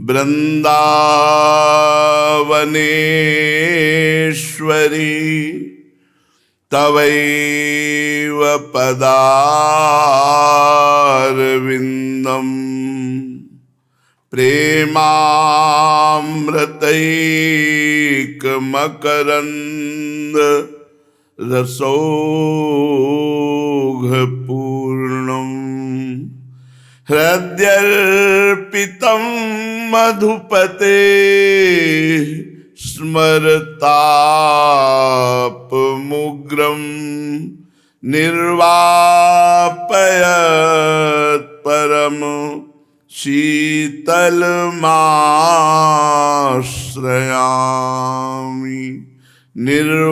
वृंदावनेश्वरी तवैव पदारविंदम प्रेमामृतैकमकरंद रसौघपूर्णम हृद्यर्पितं मधुपते स्मरतापमुग्रं निर्वापयत् परम शीतलमाश्रयामि निर्वापयत्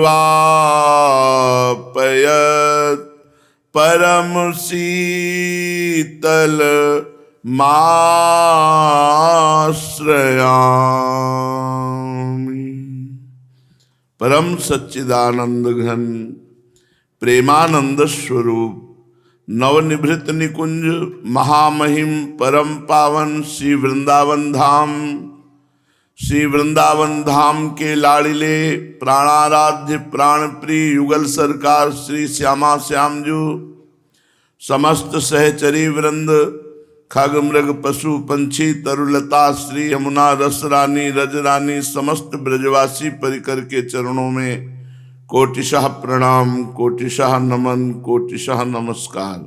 परम शीतल माश्रयामि। परम सच्चिदानंद घन प्रेमानंद स्वरूप नवनिभृत निकुंज महामहिम परम पावन श्री वृंदावन धाम के लाड़िले प्राणाराध्य प्राणप्रिय युगल सरकार श्री श्यामा श्यामजू, समस्त सहचरी वृंद, खग मृग पशु पंछी तरुलता श्री यमुना रस रानी रजरानी समस्त ब्रजवासी परिकर के चरणों में कोटिशः प्रणाम, कोटिशः नमन, कोटिशः नमस्कार।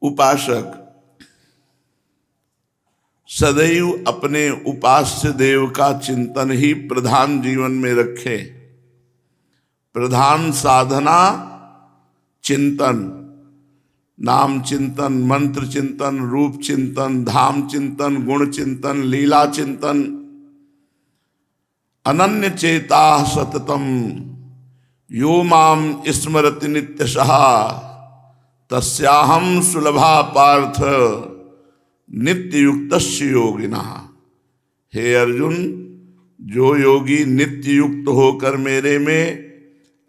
उपासक सदैव अपने उपास्य देव का चिंतन ही प्रधान जीवन में रखे। प्रधान साधना चिंतन, नाम चिंतन, मंत्र चिंतन, रूप चिंतन, धाम चिंतन, गुण चिंतन, लीला चिंतन। अनन्य चेता सततम यो माम स्मरति नित्यशः तस्याहम सुलभा पार्थ नित्य युक्तस्य योगिनः। हे अर्जुन, जो योगी नित्य युक्त होकर मेरे में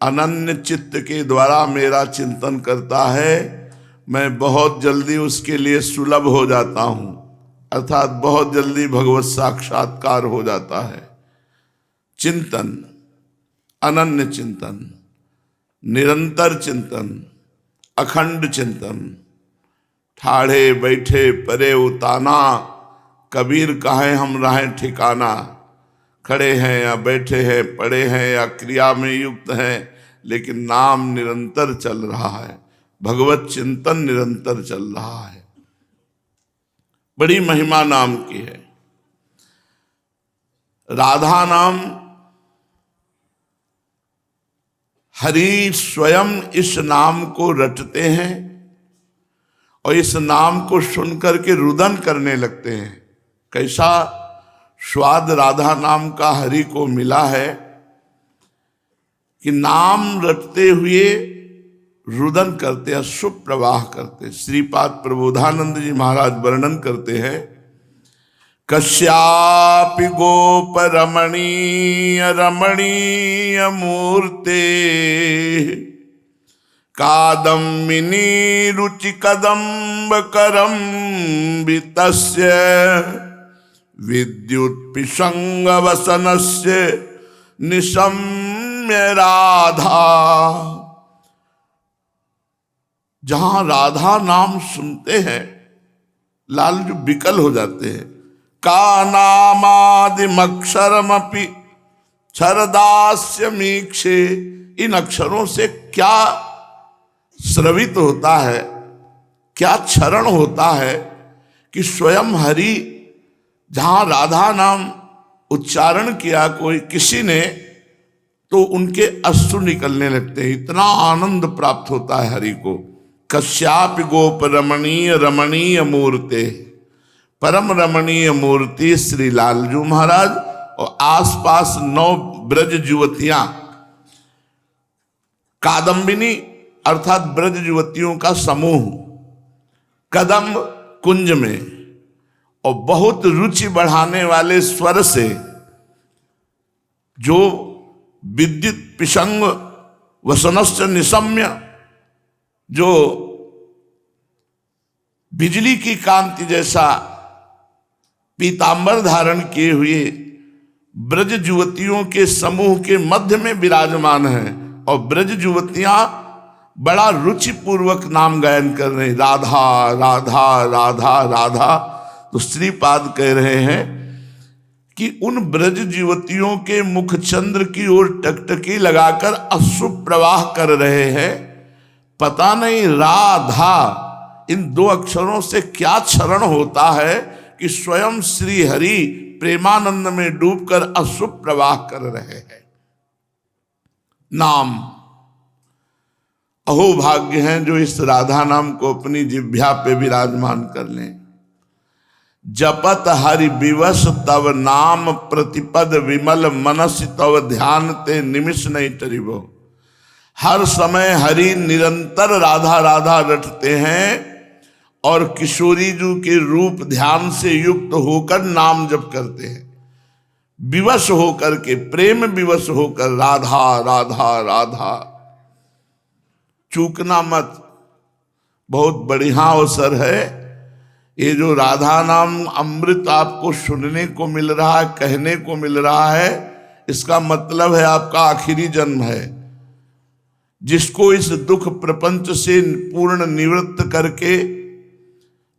अनन्य चित्त के द्वारा मेरा चिंतन करता है, मैं बहुत जल्दी उसके लिए सुलभ हो जाता हूँ, अर्थात बहुत जल्दी भगवत साक्षात्कार हो जाता है। चिंतन, अनन्य चिंतन, निरंतर चिंतन, अखंड चिंतन, ठाढ़े बैठे परे उताना, कबीर कहे हम रहें ठिकाना। खड़े हैं या बैठे हैं, पड़े हैं या क्रिया में युक्त हैं, लेकिन नाम निरंतर चल रहा है, भगवत चिंतन निरंतर चल रहा है। बड़ी महिमा नाम की है। राधा नाम हरि स्वयं इस नाम को रटते हैं और इस नाम को सुनकर के रुदन करने लगते हैं। कैसा स्वाद राधा नाम का हरि को मिला है कि नाम रटते हुए रुदन करते हैं, सुप्रवाह करते। श्रीपाद प्रबोधानंद जी महाराज वर्णन करते हैं, कस्यापि गोप रमणीय रमणीय मूर्ते कादम्बिनी रुचि कदम्ब करम्बितस्य विद्युत पिशंग वसनस्य निशम्य राधा। जहां राधा नाम सुनते हैं लाल जो विकल हो जाते हैं। का नामादिमक्षरमपि क्षरदास्य मीक्षे। इन अक्षरों से क्या स्रवित होता है, क्या क्षरण होता है कि स्वयं हरि, जहां राधा नाम उच्चारण किया कोई किसी ने, तो उनके अश्रु निकलने लगते हैं। इतना आनंद प्राप्त होता है हरि को। कश्यापि गोप रमणीय रमणीय मूर्ते, परम रमणीय मूर्ति श्री लालजू महाराज और आसपास 9 ब्रज युवतियां, कादम्बिनी अर्थात ब्रज युवतियों का समूह कदम कुंज में, और बहुत रुचि बढ़ाने वाले स्वर से, जो विद्युत पिशंग वसनस्य निशम्य, जो बिजली की कांति जैसा पीतांबर धारण किए हुए ब्रज युवतियों के समूह के मध्य में विराजमान है और ब्रज युवतियां बड़ा रुचि पूर्वक नाम गायन कर रहे हैं, राधा राधा राधा राधा। तो श्रीपाद कह रहे हैं कि उन ब्रज युवतियों के मुख चंद्र की ओर टकटकी लगाकर अश्रु प्रवाह कर रहे हैं। पता नहीं राधा इन दो अक्षरों से क्या क्षरण होता है कि स्वयं श्री हरि प्रेमानंद में डूबकर अश्रु प्रवाह कर रहे हैं। नाम अहो भाग्य हैं जो इस राधा नाम को अपनी जिह्वा पे विराजमान कर लें। जपत हरि विवश तव नाम प्रतिपद विमल मनस तव ध्यान ते निमिष नहीं टरिबो। हर समय हरि निरंतर राधा राधा रटते हैं और किशोरी जी के रूप ध्यान से युक्त होकर नाम जप करते हैं, विवश होकर के, प्रेम विवश होकर राधा राधा राधा। चूकना मत, बहुत बढ़िया अवसर है। ये जो राधा नाम अमृत आपको सुनने को मिल रहा है, कहने को मिल रहा है, इसका मतलब है आपका आखिरी जन्म है। जिसको इस दुख प्रपंच से पूर्ण निवृत्त करके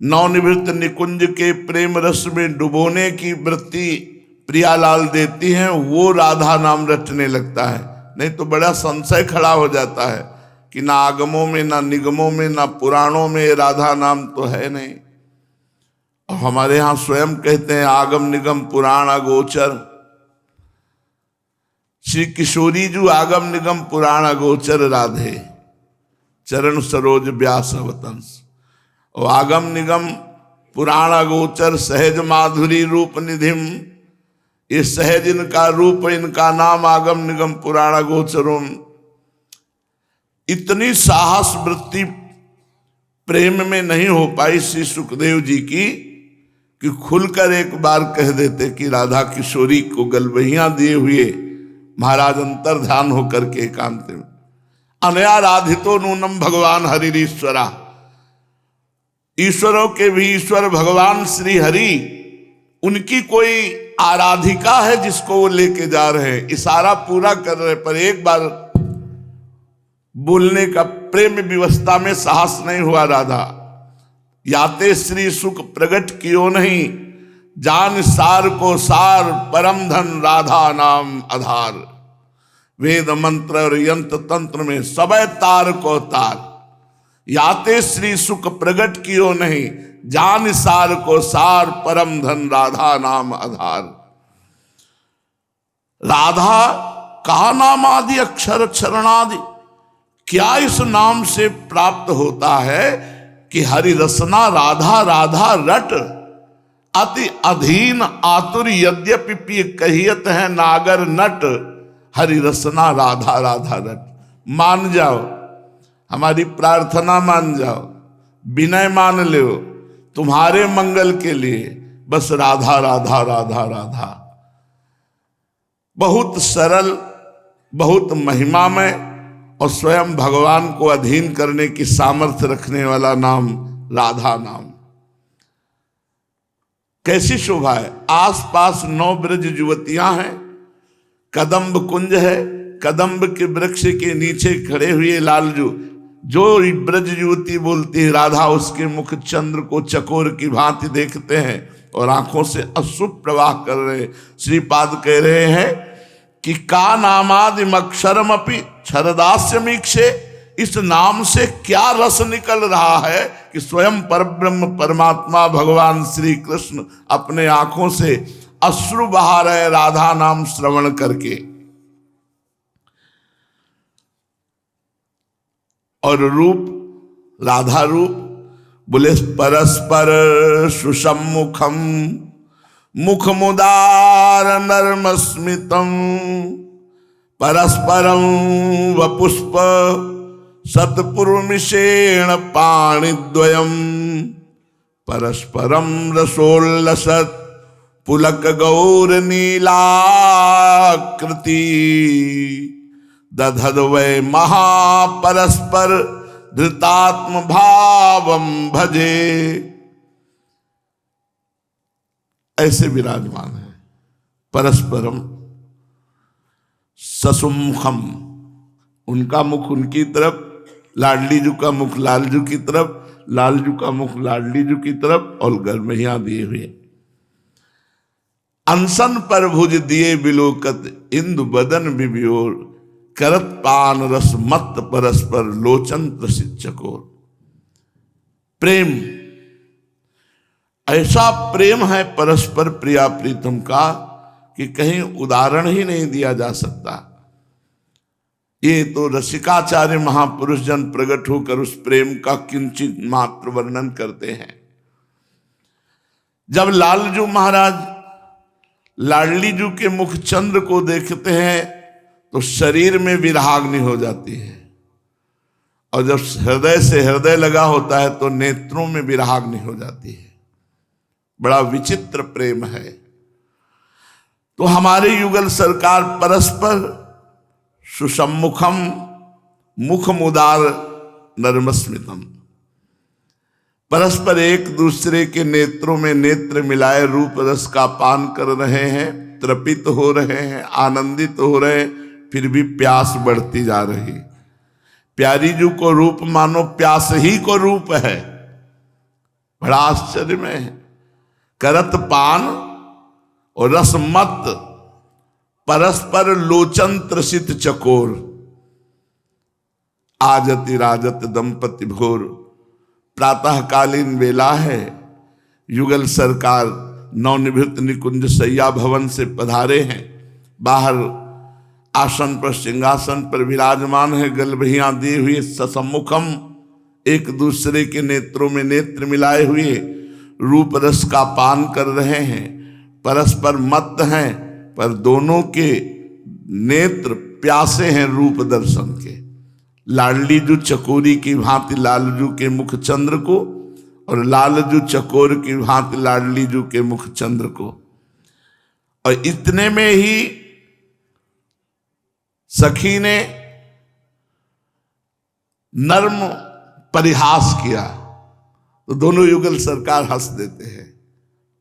नवनिवृत्त निकुंज के प्रेम रस में डुबोने की वृत्ति प्रियालाल देती हैं, वो राधा नाम रटने लगता है। नहीं तो बड़ा संशय खड़ा हो जाता है कि ना आगमों में, ना निगमों में, ना पुराणों में राधा नाम तो है नहीं। और हमारे यहां स्वयं कहते हैं आगम निगम पुराण अगोचर। श्री किशोरी जी आगम निगम पुराण अगोचर राधे, चरण सरोज व्यास अवतंस। और आगम निगम पुराण अगोचर सहज माधुरी रूप निधिम, ये सहज इनका रूप, इनका नाम आगम निगम पुराण अगोचरों। इतनी साहस वृत्ति प्रेम में नहीं हो पाई श्री सुखदेव जी की कि खुलकर एक बार कह देते कि राधा किशोरी को गलबहियां दिए हुए महाराज अंतर ध्यान होकर के एकांत में अनया राधितो नूनम भगवान हरिश्वरा। ईश्वरों के भी ईश्वर भगवान श्री हरि, उनकी कोई आराधिका है जिसको वो लेके जा रहे हैं, इशारा पूरा कर रहे, पर एक बार बोलने का प्रेम विवस्था में साहस नहीं हुआ। राधा याते श्री सुख प्रगट कियो नहीं, जान सार को सार परम धन राधा नाम आधार। वेद मंत्र और यंत्र तंत्र में सबे तार को तार, याते श्री सुख प्रगट कियो नहीं, जान सार को सार परम धन राधा नाम आधार। राधा का नाम आदि अक्षर क्षरणादि, क्या इस नाम से प्राप्त होता है कि हरि रसना राधा राधा रट, अति अधीन आतुर यद्यपि पी कहियत है नागर नट, हरि रसना राधा राधा रट। मान जाओ, हमारी प्रार्थना मान जाओ, विनय मान लो, तुम्हारे मंगल के लिए बस राधा राधा राधा राधा। बहुत सरल, बहुत महिमामय और स्वयं भगवान को अधीन करने की सामर्थ्य रखने वाला नाम राधा नाम। कैसी शोभा है। आसपास 9 ब्रज युवतियां हैं, कदम्ब कुंज है, कदम्ब के वृक्ष के नीचे खड़े हुए लालजू, जो ब्रज युवती बोलती है राधा, उसके मुख चंद्र को चकोर की भांति देखते हैं और आंखों से अश्रु प्रवाह कर रहे। श्रीपाद कह रहे हैं कि का नामादिम अक्षरम अपि क्षरदास्यमीक्षे, इस नाम से क्या रस निकल रहा है कि स्वयं परब्रह्म परमात्मा भगवान श्री कृष्ण अपने आंखों से अश्रु बहा रहे राधा नाम श्रवण करके। और रूप, राधा रूप बोले परस्पर सुसम्मुखम मुखमुदार नर्मस्मितम, परस्परम वपुष्प सत्पुरुमिषेण पाणिद्वयम, परस्परम रसोल्लसत् पुलक गौर नीलाकृति, दधद वै महापरस्पर धृतात्म भावम भजे। ऐसे विराजमान है। परस्परम ससुमुखम, उनका मुख उनकी तरफ, लाडली जू का मुख लालजू की तरफ, लालजू का मुख लाडली जू की तरफ, और गर्महियां दिए हुए। अनसन पर भुज दिए बिलोकत इंदु बदन बिबियोर, करत पान रस मत परस्पर लोचन प्रसिद्ध चकोर। प्रेम, ऐसा प्रेम है परस्पर प्रिया प्रीतम का कि कहीं उदाहरण ही नहीं दिया जा सकता। ये तो रसिकाचार्य महापुरुष जन प्रकट होकर उस प्रेम का किंचित मात्र वर्णन करते हैं। जब लालजू महाराज लाडली जू के मुख चंद्र को देखते हैं तो शरीर में विराग्नि हो जाती है, और जब हृदय से हृदय लगा होता है तो नेत्रों में विराग्नि हो जाती है। बड़ा विचित्र प्रेम है। तो हमारे युगल सरकार परस्पर सुसम्मुखम मुखमुदार नर्मस्मितम, परस्पर एक दूसरे के नेत्रों में नेत्र मिलाए रूप रस का पान कर रहे हैं, तृपित हो रहे हैं, आनंदित हो रहे हैं, फिर भी प्यास बढ़ती जा रही। प्यारी जू को रूप मानो प्यास ही को रूप है। बड़ा आश्चर्य में है। करत पान और रसमत परस्पर लोचन त्रसित चकोर, आजति राजत दंपति भोर। प्रातःकालीन वेला है। युगल सरकार नवनिभृत निकुंज सैया भवन से पधारे हैं। बाहर आसन पर सिंहासन पर विराजमान है, गलबहियां दी हुई ससम्मुखम, एक दूसरे के नेत्रों में नेत्र मिलाए हुए रूप रस का पान कर रहे हैं। परस्पर मत हैं, पर दोनों के नेत्र प्यासे हैं रूप दर्शन के। लाडली जू चकोरी की भांति लालजू के मुख चंद्र को, और लालजू चकोर की भांति लाडली जू के मुख चंद्र को। और इतने में ही सखी ने नर्म परिहास किया तो दोनों युगल सरकार हंस देते हैं।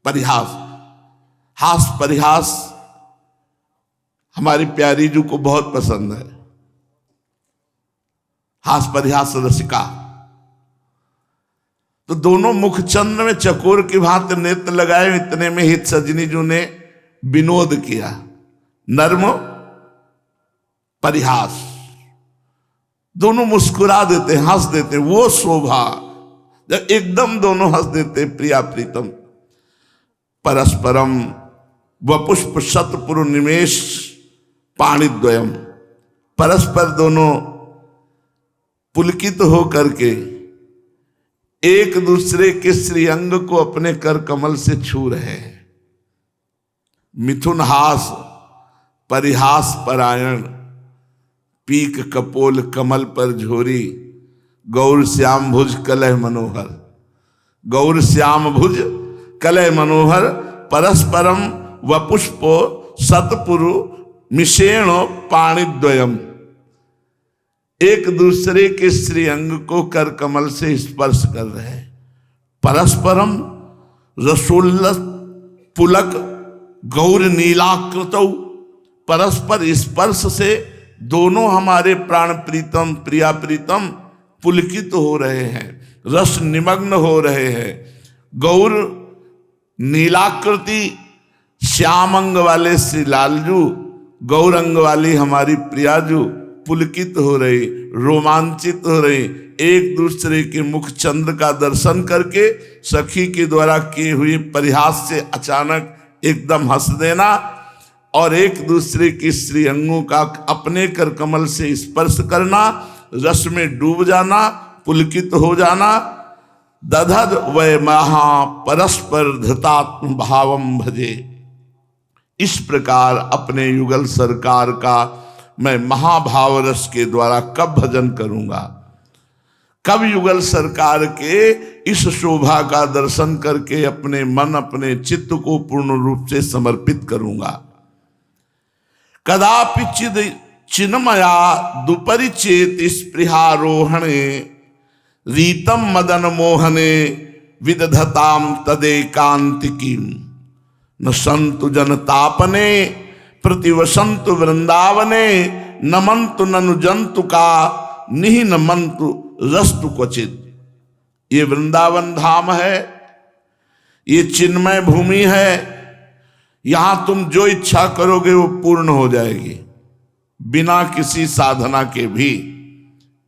परिहास, हास परिहास हमारी प्यारी जू को बहुत पसंद है। हास परिहास रसिका। तो दोनों मुख चंद्र में चकोर की भांति नेत्र लगाए। इतने में हित सजनी जू ने विनोद किया, नर्म परिहास। दोनों मुस्कुरा देते, हंस देते। वो शोभा जब एकदम दोनों हंस देते, प्रिया प्रीतम। परस्परम वपुष्प शतपुर निमेश पाणिद्वयम, परस्पर दोनों पुलकित हो करके एक दूसरे के श्रीअंग को अपने कर कमल से छू रहे हैं। मिथुन हास परिहास परायण, पीक कपोल कमल पर झोरी, गौर श्याम भुज कलह मनोहर। गौर श्याम भुज कलह मनोहर, परस्परम वपुष्पो सतपुरु मिशेण पाणिद्वयम। एक दूसरे के श्रीअंग को कर कमल से स्पर्श कर रहे हैं। परस्परम रसोल्लस पुलक गौर नीलाकृतौ, परस्पर स्पर्श से दोनों हमारे प्राण प्रीतम प्रिया प्रीतम पुलकित हो रहे हैं, रस निमग्न हो रहे हैं। गौर नीलाकृति श्यामंग वाले श्री लालजू, गौरंग वाली हमारी प्रियाजू पुलकित हो रही, रोमांचित हो रही। एक दूसरे के मुख चंद्र का दर्शन करके सखी के द्वारा किए हुए परिहास से अचानक एकदम हंस देना और एक दूसरे के श्रीअंगों का अपने कर कमल से स्पर्श करना, रस में डूब जाना, पुलकित हो जाना। दधद वै महा परस्पर धृतात्म भावम भजे। इस प्रकार अपने युगल सरकार का मैं महाभाव रस के द्वारा कब भजन करूंगा, कब युगल सरकार के इस शोभा का दर्शन करके अपने मन अपने चित्त को पूर्ण रूप से समर्पित करूंगा। कदापि चिद चिन्मया दुपरिचेत स्पृहारोहणे, रीतम मदन मोहने विदधताम तदेकांतिकीम न संतु जनतापने प्रतिवसंतु वृंदावने नमंतु ननु जंतु का निहि नमंतु रस्तु क्वचित। ये वृंदावन धाम है, ये चिन्मय भूमि है, यहां तुम जो इच्छा करोगे वो पूर्ण हो जाएगी बिना किसी साधना के भी,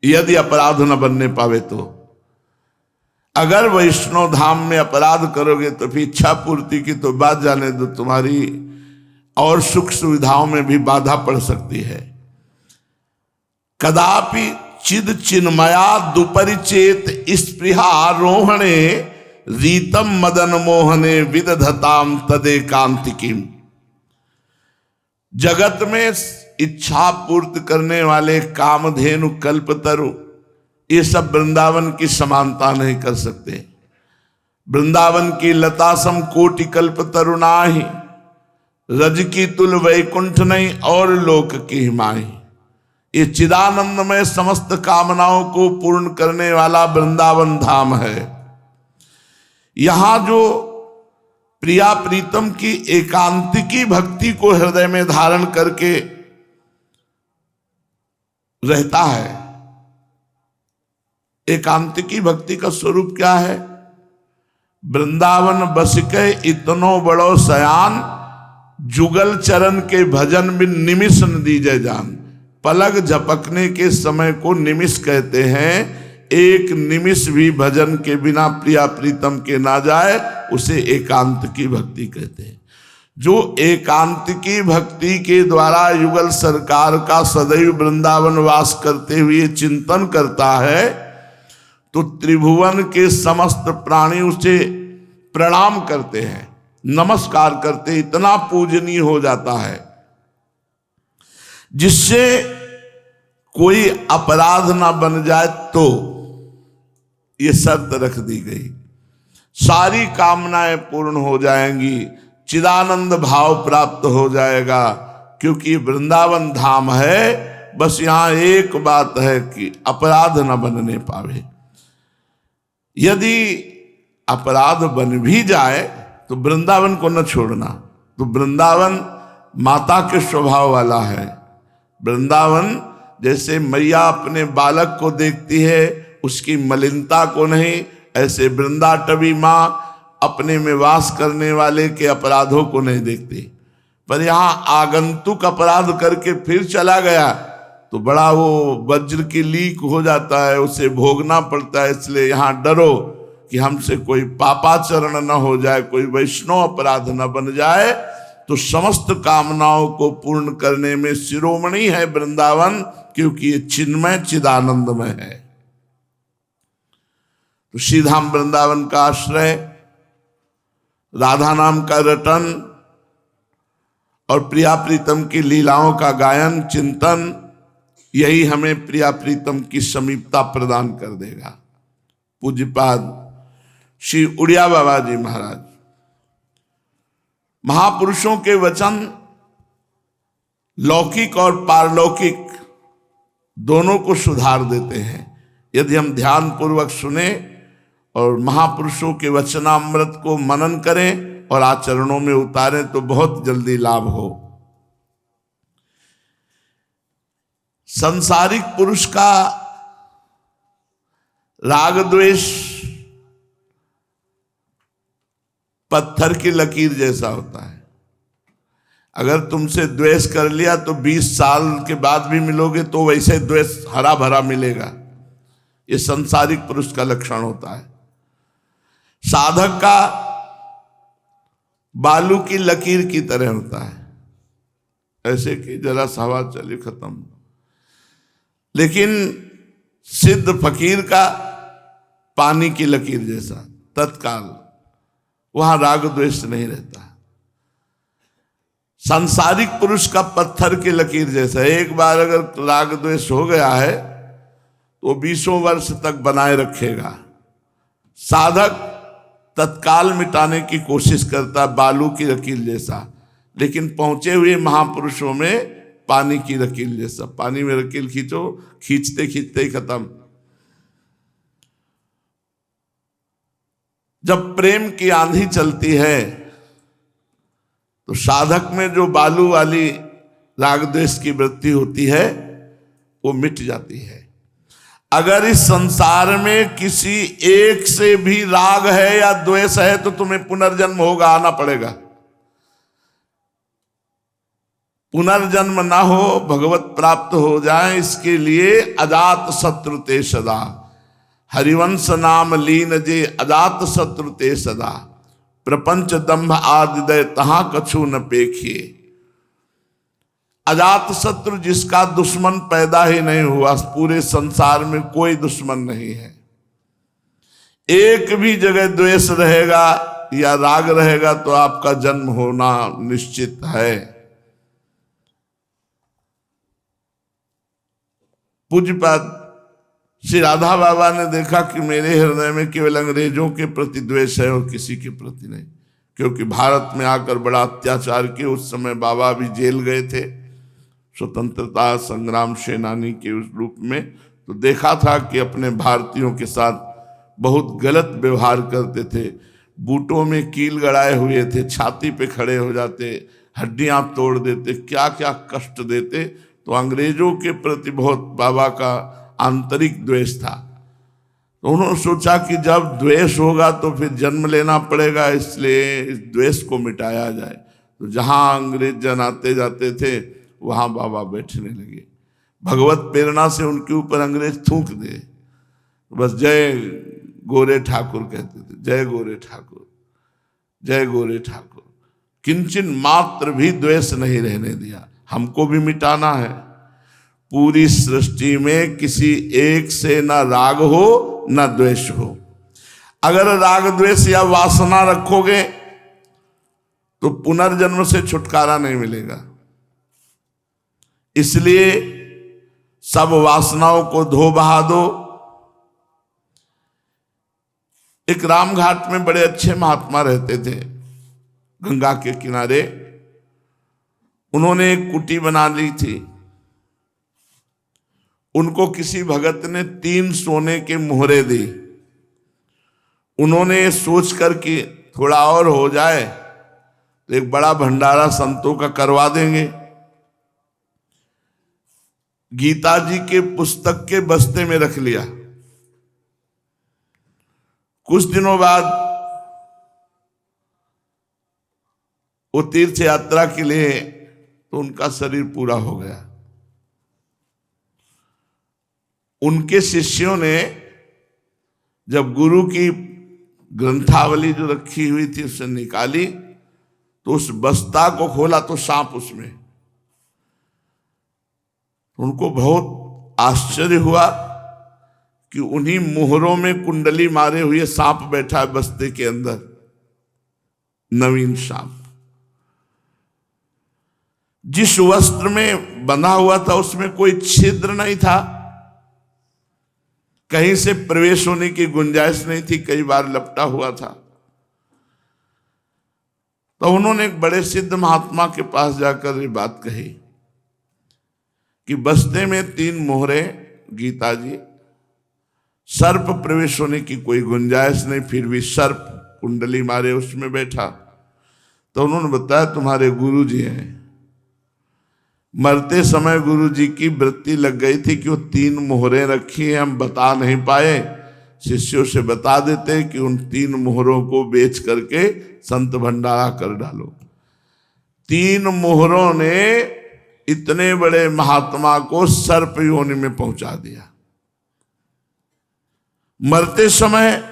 यदि अपराध न बनने पावे तो। अगर वैष्णव धाम में अपराध करोगे तो फिर इच्छा पूर्ति की तो बात जाने दो, तुम्हारी और सुख सुविधाओं में भी बाधा पड़ सकती है। कदापि चिद चिन्मया दुपरिचेत स्पृहा रोहणे रीतम मदन मोहने विदधताम तदेकांतिकीम। जगत में इच्छा पूर्ति करने वाले कामधेनु कल्पतरु ये सब वृंदावन की समानता नहीं कर सकते। वृंदावन की लता सम कोटि कल्पतरु नाही, रज की तुल वैकुंठ नहीं और लोक की हिमाई। ये चिदानंद में समस्त कामनाओं को पूर्ण करने वाला वृंदावन धाम है। यहां जो प्रिया प्रीतम की एकांतिकी भक्ति को हृदय में धारण करके रहता है, एकांतिकी भक्ति का स्वरूप क्या है? वृंदावन बसिके इतनो बड़ो सयान, जुगल चरण के भजन में निमिष न दीजे जान। पलक झपकने के समय को निमिष कहते हैं। एक निमिष भी भजन के बिना प्रिया प्रीतम के ना जाए, उसे एकांत की भक्ति कहते हैं। जो एकांत की भक्ति के द्वारा युगल सरकार का सदैव वृंदावन वास करते हुए चिंतन करता है, तो त्रिभुवन के समस्त प्राणी उसे प्रणाम करते हैं, नमस्कार करते, इतना पूजनीय हो जाता है जिससे कोई अपराध ना बन जाए। तो ये शर्त रख दी गई, सारी कामनाएं पूर्ण हो जाएंगी, चिदानंद भाव प्राप्त हो जाएगा, क्योंकि वृंदावन धाम है। बस यहां एक बात है कि अपराध न बनने पावे। यदि अपराध बन भी जाए तो वृंदावन को न छोड़ना। तो वृंदावन माता के स्वभाव वाला है। वृंदावन जैसे मैया अपने बालक को देखती है, उसकी मलिनता को नहीं, ऐसे वृंदाटवी माँ अपने में वास करने वाले के अपराधों को नहीं देखती। पर यहाँ आगंतुक अपराध करके फिर चला गया तो बड़ा वो वज्र की लीक हो जाता है, उसे भोगना पड़ता है। इसलिए यहाँ डरो कि हमसे कोई पापाचरण न हो जाए, कोई वैष्णव अपराध न बन जाए। तो समस्त कामनाओं को पूर्ण करने में शिरोमणि है वृंदावन, क्योंकि ये चिन्मय चिदानंदमय है। तो श्रीधाम वृंदावन का आश्रय, राधा नाम का रटन और प्रिया प्रीतम की लीलाओं का गायन चिंतन, यही हमें प्रिया प्रीतम की समीपता प्रदान कर देगा। पूज्यपाद श्री उड़िया बाबा जी महाराज, महापुरुषों के वचन लौकिक और पारलौकिक दोनों को सुधार देते हैं। यदि हम ध्यान पूर्वक सुने और महापुरुषों के वचनामृत को मनन करें और आचरणों में उतारें तो बहुत जल्दी लाभ हो। संसारिक पुरुष का राग द्वेष पत्थर की लकीर जैसा होता है। अगर तुमसे द्वेष कर लिया तो 20 साल के बाद भी मिलोगे तो वैसे द्वेष हरा भरा मिलेगा। ये संसारिक पुरुष का लक्षण होता है। साधक का बालू की लकीर की तरह होता है, ऐसे कि जरा सा हवा चली खत्म। लेकिन सिद्ध फकीर का पानी की लकीर जैसा, तत्काल, वहां राग द्वेष नहीं रहता। सांसारिक पुरुष का पत्थर की लकीर जैसा, एक बार अगर राग द्वेष हो गया है तो 20 वर्ष तक बनाए रखेगा। साधक तत्काल मिटाने की कोशिश करता, बालू की लकीर जैसा, लेकिन पहुंचे हुए महापुरुषों में पानी की लकीर जैसा। पानी में लकीर खींचो, खींचते खींचते ही खत्म। जब प्रेम की आंधी चलती है तो साधक में जो बालू वाली राग द्वेष की वृत्ति होती है वो मिट जाती है। अगर इस संसार में किसी एक से भी राग है या द्वेष है तो तुम्हें पुनर्जन्म होगा, आना पड़ेगा। पुनर्जन्म ना हो, भगवत प्राप्त हो जाए, इसके लिए अजात शत्रु ते सदा, हरिवंश नाम लीन जे अजात शत्रु ते सदा, प्रपंच दंभ आदिदय तहां कछु न पेखिए। अजात शत्रु जिसका दुश्मन पैदा ही नहीं हुआ, पूरे संसार में कोई दुश्मन नहीं है। एक भी जगह द्वेष रहेगा या राग रहेगा तो आपका जन्म होना निश्चित है। पूज्यपाद श्री राधा बाबा ने देखा कि मेरे हृदय में केवल अंग्रेजों के प्रति द्वेष है और किसी के प्रति नहीं, क्योंकि भारत में आकर बड़ा अत्याचार किए। उस समय बाबा भी जेल गए थे स्वतंत्रता संग्राम सेनानी के उस रूप में, तो देखा था कि अपने भारतीयों के साथ बहुत गलत व्यवहार करते थे। बूटों में कील गड़ाए हुए थे, छाती पे खड़े हो जाते, हड्डियां तोड़ देते, क्या क्या कष्ट देते। तो अंग्रेजों के प्रति बहुत बाबा का आंतरिक द्वेष था। तो उन्होंने सोचा कि जब द्वेष होगा तो फिर जन्म लेना पड़ेगा, इसलिए इस द्वेष को मिटाया जाए। तो जहाँ अंग्रेज जन आते जाते थे वहाँ बाबा बैठने लगे। भगवत प्रेरणा से उनके ऊपर अंग्रेज थूक दे, बस जय गोरे ठाकुर कहते थे, जय गोरे ठाकुर, जय गोरे ठाकुर। किंचन मात्र भी द्वेष नहीं रहने दिया। हमको भी मिटाना है। पूरी सृष्टि में किसी एक से ना राग हो ना द्वेष हो। अगर राग द्वेष या वासना रखोगे तो पुनर्जन्म से छुटकारा नहीं मिलेगा। इसलिए सब वासनाओं को धो बहा दो। एक रामघाट में बड़े अच्छे महात्मा रहते थे, गंगा के किनारे। उन्होंने एक कुटी बना ली थी। उनको किसी भगत ने 3 सोने के मोहरे दी। उन्होंने सोच कर कि थोड़ा और हो जाए तो एक बड़ा भंडारा संतों का करवा देंगे। गीता जी के पुस्तक के बस्ते में रख लिया। कुछ दिनों बाद वो तीर्थ यात्रा के लिए तो उनका शरीर पूरा हो गया। उनके शिष्यों ने जब गुरु की ग्रंथावली जो रखी हुई थी उसे निकाली तो उस बस्ता को खोला तो सांप उसमें। उनको बहुत आश्चर्य हुआ कि उन्हीं मोहरों में कुंडली मारे हुए सांप बैठा है बस्ते के अंदर, नवीन सांप। जिस वस्त्र में बंधा हुआ था उसमें कोई छिद्र नहीं था, कहीं से प्रवेश होने की गुंजाइश नहीं थी, कई बार लपटा हुआ था। तो उन्होंने एक बड़े सिद्ध महात्मा के पास जाकर ये बात कही कि बस्ते में 3 मोहरे, गीता जी, सर्प प्रवेश होने की कोई गुंजाइश नहीं, फिर भी सर्प कुंडली मारे उसमें बैठा। तो उन्होंने बताया तुम्हारे गुरु जी हैं। मरते समय गुरु जी की वृत्ति लग गई थी कि वो 3 मोहरें रखी हैं, हम बता नहीं पाए। शिष्यों से बता देते कि उन 3 मोहरों को बेच करके संत भंडारा कर डालो। 3 मोहरों ने इतने बड़े महात्मा को सर्प योनि में पहुंचा दिया। मरते समय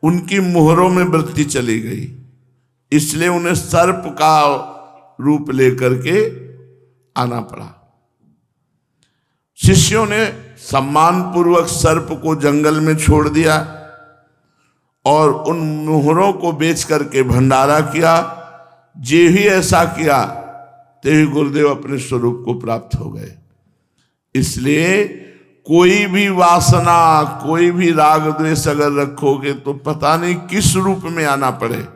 उनकी मोहरों में वृत्ति चली गई, इसलिए उन्हें सर्प का रूप लेकर के आना पड़ा। शिष्यों ने सम्मान पूर्वक सर्प को जंगल में छोड़ दिया और उन मोहरों को बेच करके भंडारा किया। जे ही ऐसा किया ते ही गुरुदेव अपने स्वरूप को प्राप्त हो गए। इसलिए कोई भी वासना, कोई भी राग द्वेष अगर रखोगे तो पता नहीं किस रूप में आना पड़े।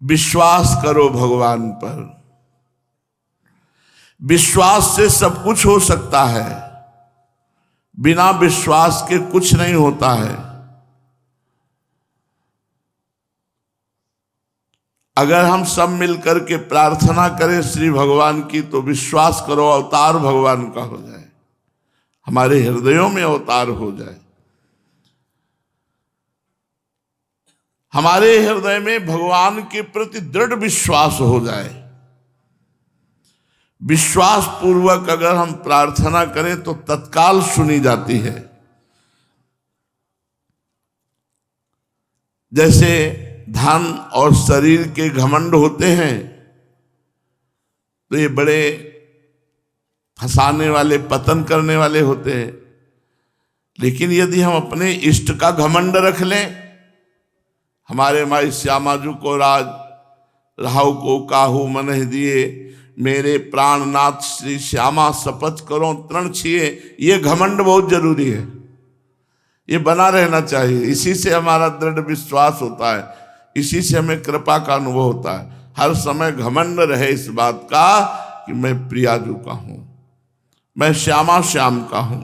विश्वास करो भगवान पर। विश्वास से सब कुछ हो सकता है। बिना विश्वास के कुछ नहीं होता है। अगर हम सब मिलकर के प्रार्थना करें श्री भगवान की, तो विश्वास करो अवतार भगवान का हो जाए, हमारे हृदयों में अवतार हो जाए, हमारे हृदय में भगवान के प्रति दृढ़ विश्वास हो जाए। विश्वास पूर्वक अगर हम प्रार्थना करें तो तत्काल सुनी जाती है। जैसे धन और शरीर के घमंड होते हैं तो ये बड़े फंसाने वाले, पतन करने वाले होते हैं। लेकिन यदि हम अपने इष्ट का घमंड रख लें, हमारे माई श्यामाजू को राज राहु को काहू मनह दिए, मेरे प्राणनाथ श्री श्यामा शपथ करो तृण छिए, ये घमंड बहुत जरूरी है, ये बना रहना चाहिए। इसी से हमारा दृढ़ विश्वास होता है, इसी से हमें कृपा का अनुभव होता है। हर समय घमंड रहे इस बात का कि मैं प्रियाजू का हूं, मैं श्यामा श्याम का हूं।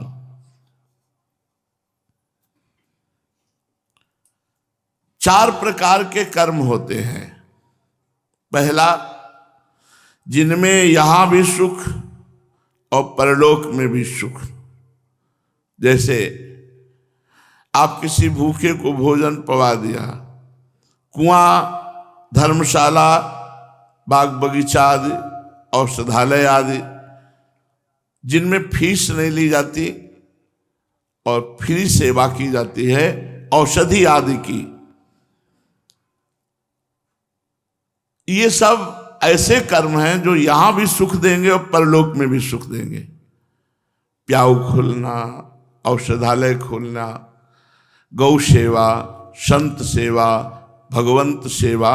चार प्रकार के कर्म होते हैं। पहला, जिनमें यहां भी सुख और परलोक में भी सुख। जैसे आप किसी भूखे को भोजन पवा दिया, कुआं, धर्मशाला, बाग बगीचा आदि, औषधालय आदि, जिनमें फीस नहीं ली जाती और फ्री सेवा की जाती है, औषधि आदि की, ये सब ऐसे कर्म हैं जो यहां भी सुख देंगे और परलोक में भी सुख देंगे। प्याऊ खोलना, औषधालय खोलना, गौ सेवा, संत सेवा, भगवंत सेवा,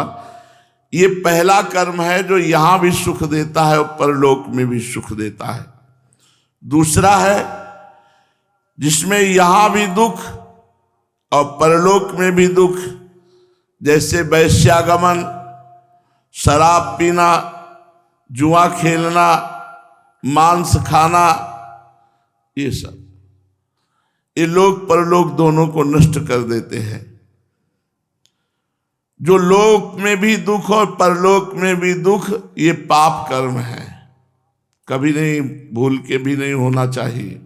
ये पहला कर्म है जो यहां भी सुख देता है और परलोक में भी सुख देता है। दूसरा है जिसमें यहां भी दुख और परलोक में भी दुख, जैसे वैश्यागमन, शराब पीना, जुआ खेलना, मांस खाना, ये सब, ये लोक परलोक दोनों को नष्ट कर देते हैं। जो लोक में भी दुख और परलोक में भी दुख, ये पाप कर्म है, कभी नहीं, भूल के भी नहीं होना चाहिए।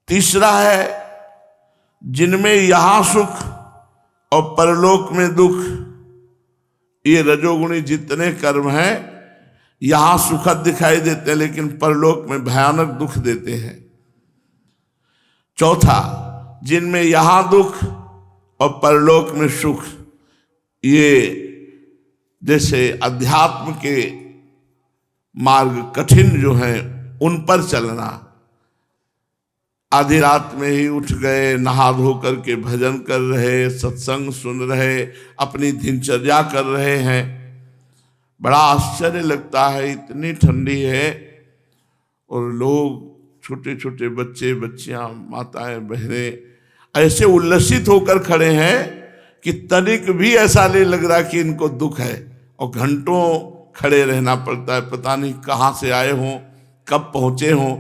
तीसरा है जिनमें यहां सुख और परलोक में दुख, ये रजोगुणी जितने कर्म हैं यहां सुखद दिखाई देते हैं लेकिन परलोक में भयानक दुख देते हैं। चौथा, जिनमें यहां दुख और परलोक में सुख, ये जैसे अध्यात्म के मार्ग कठिन जो हैं उन पर चलना, आधी रात में ही उठ गए, नहा धो करके भजन कर रहे, सत्संग सुन रहे, अपनी दिनचर्या कर रहे हैं। बड़ा आश्चर्य लगता है, इतनी ठंडी है और लोग, छोटे छोटे बच्चे, बच्चियां, माताएं, बहनें ऐसे उल्लसित होकर खड़े हैं कि तनिक भी ऐसा नहीं लग रहा कि इनको दुख है, और घंटों खड़े रहना पड़ता है, पता नहीं कहाँ से आए हों, कब पहुँचे हों,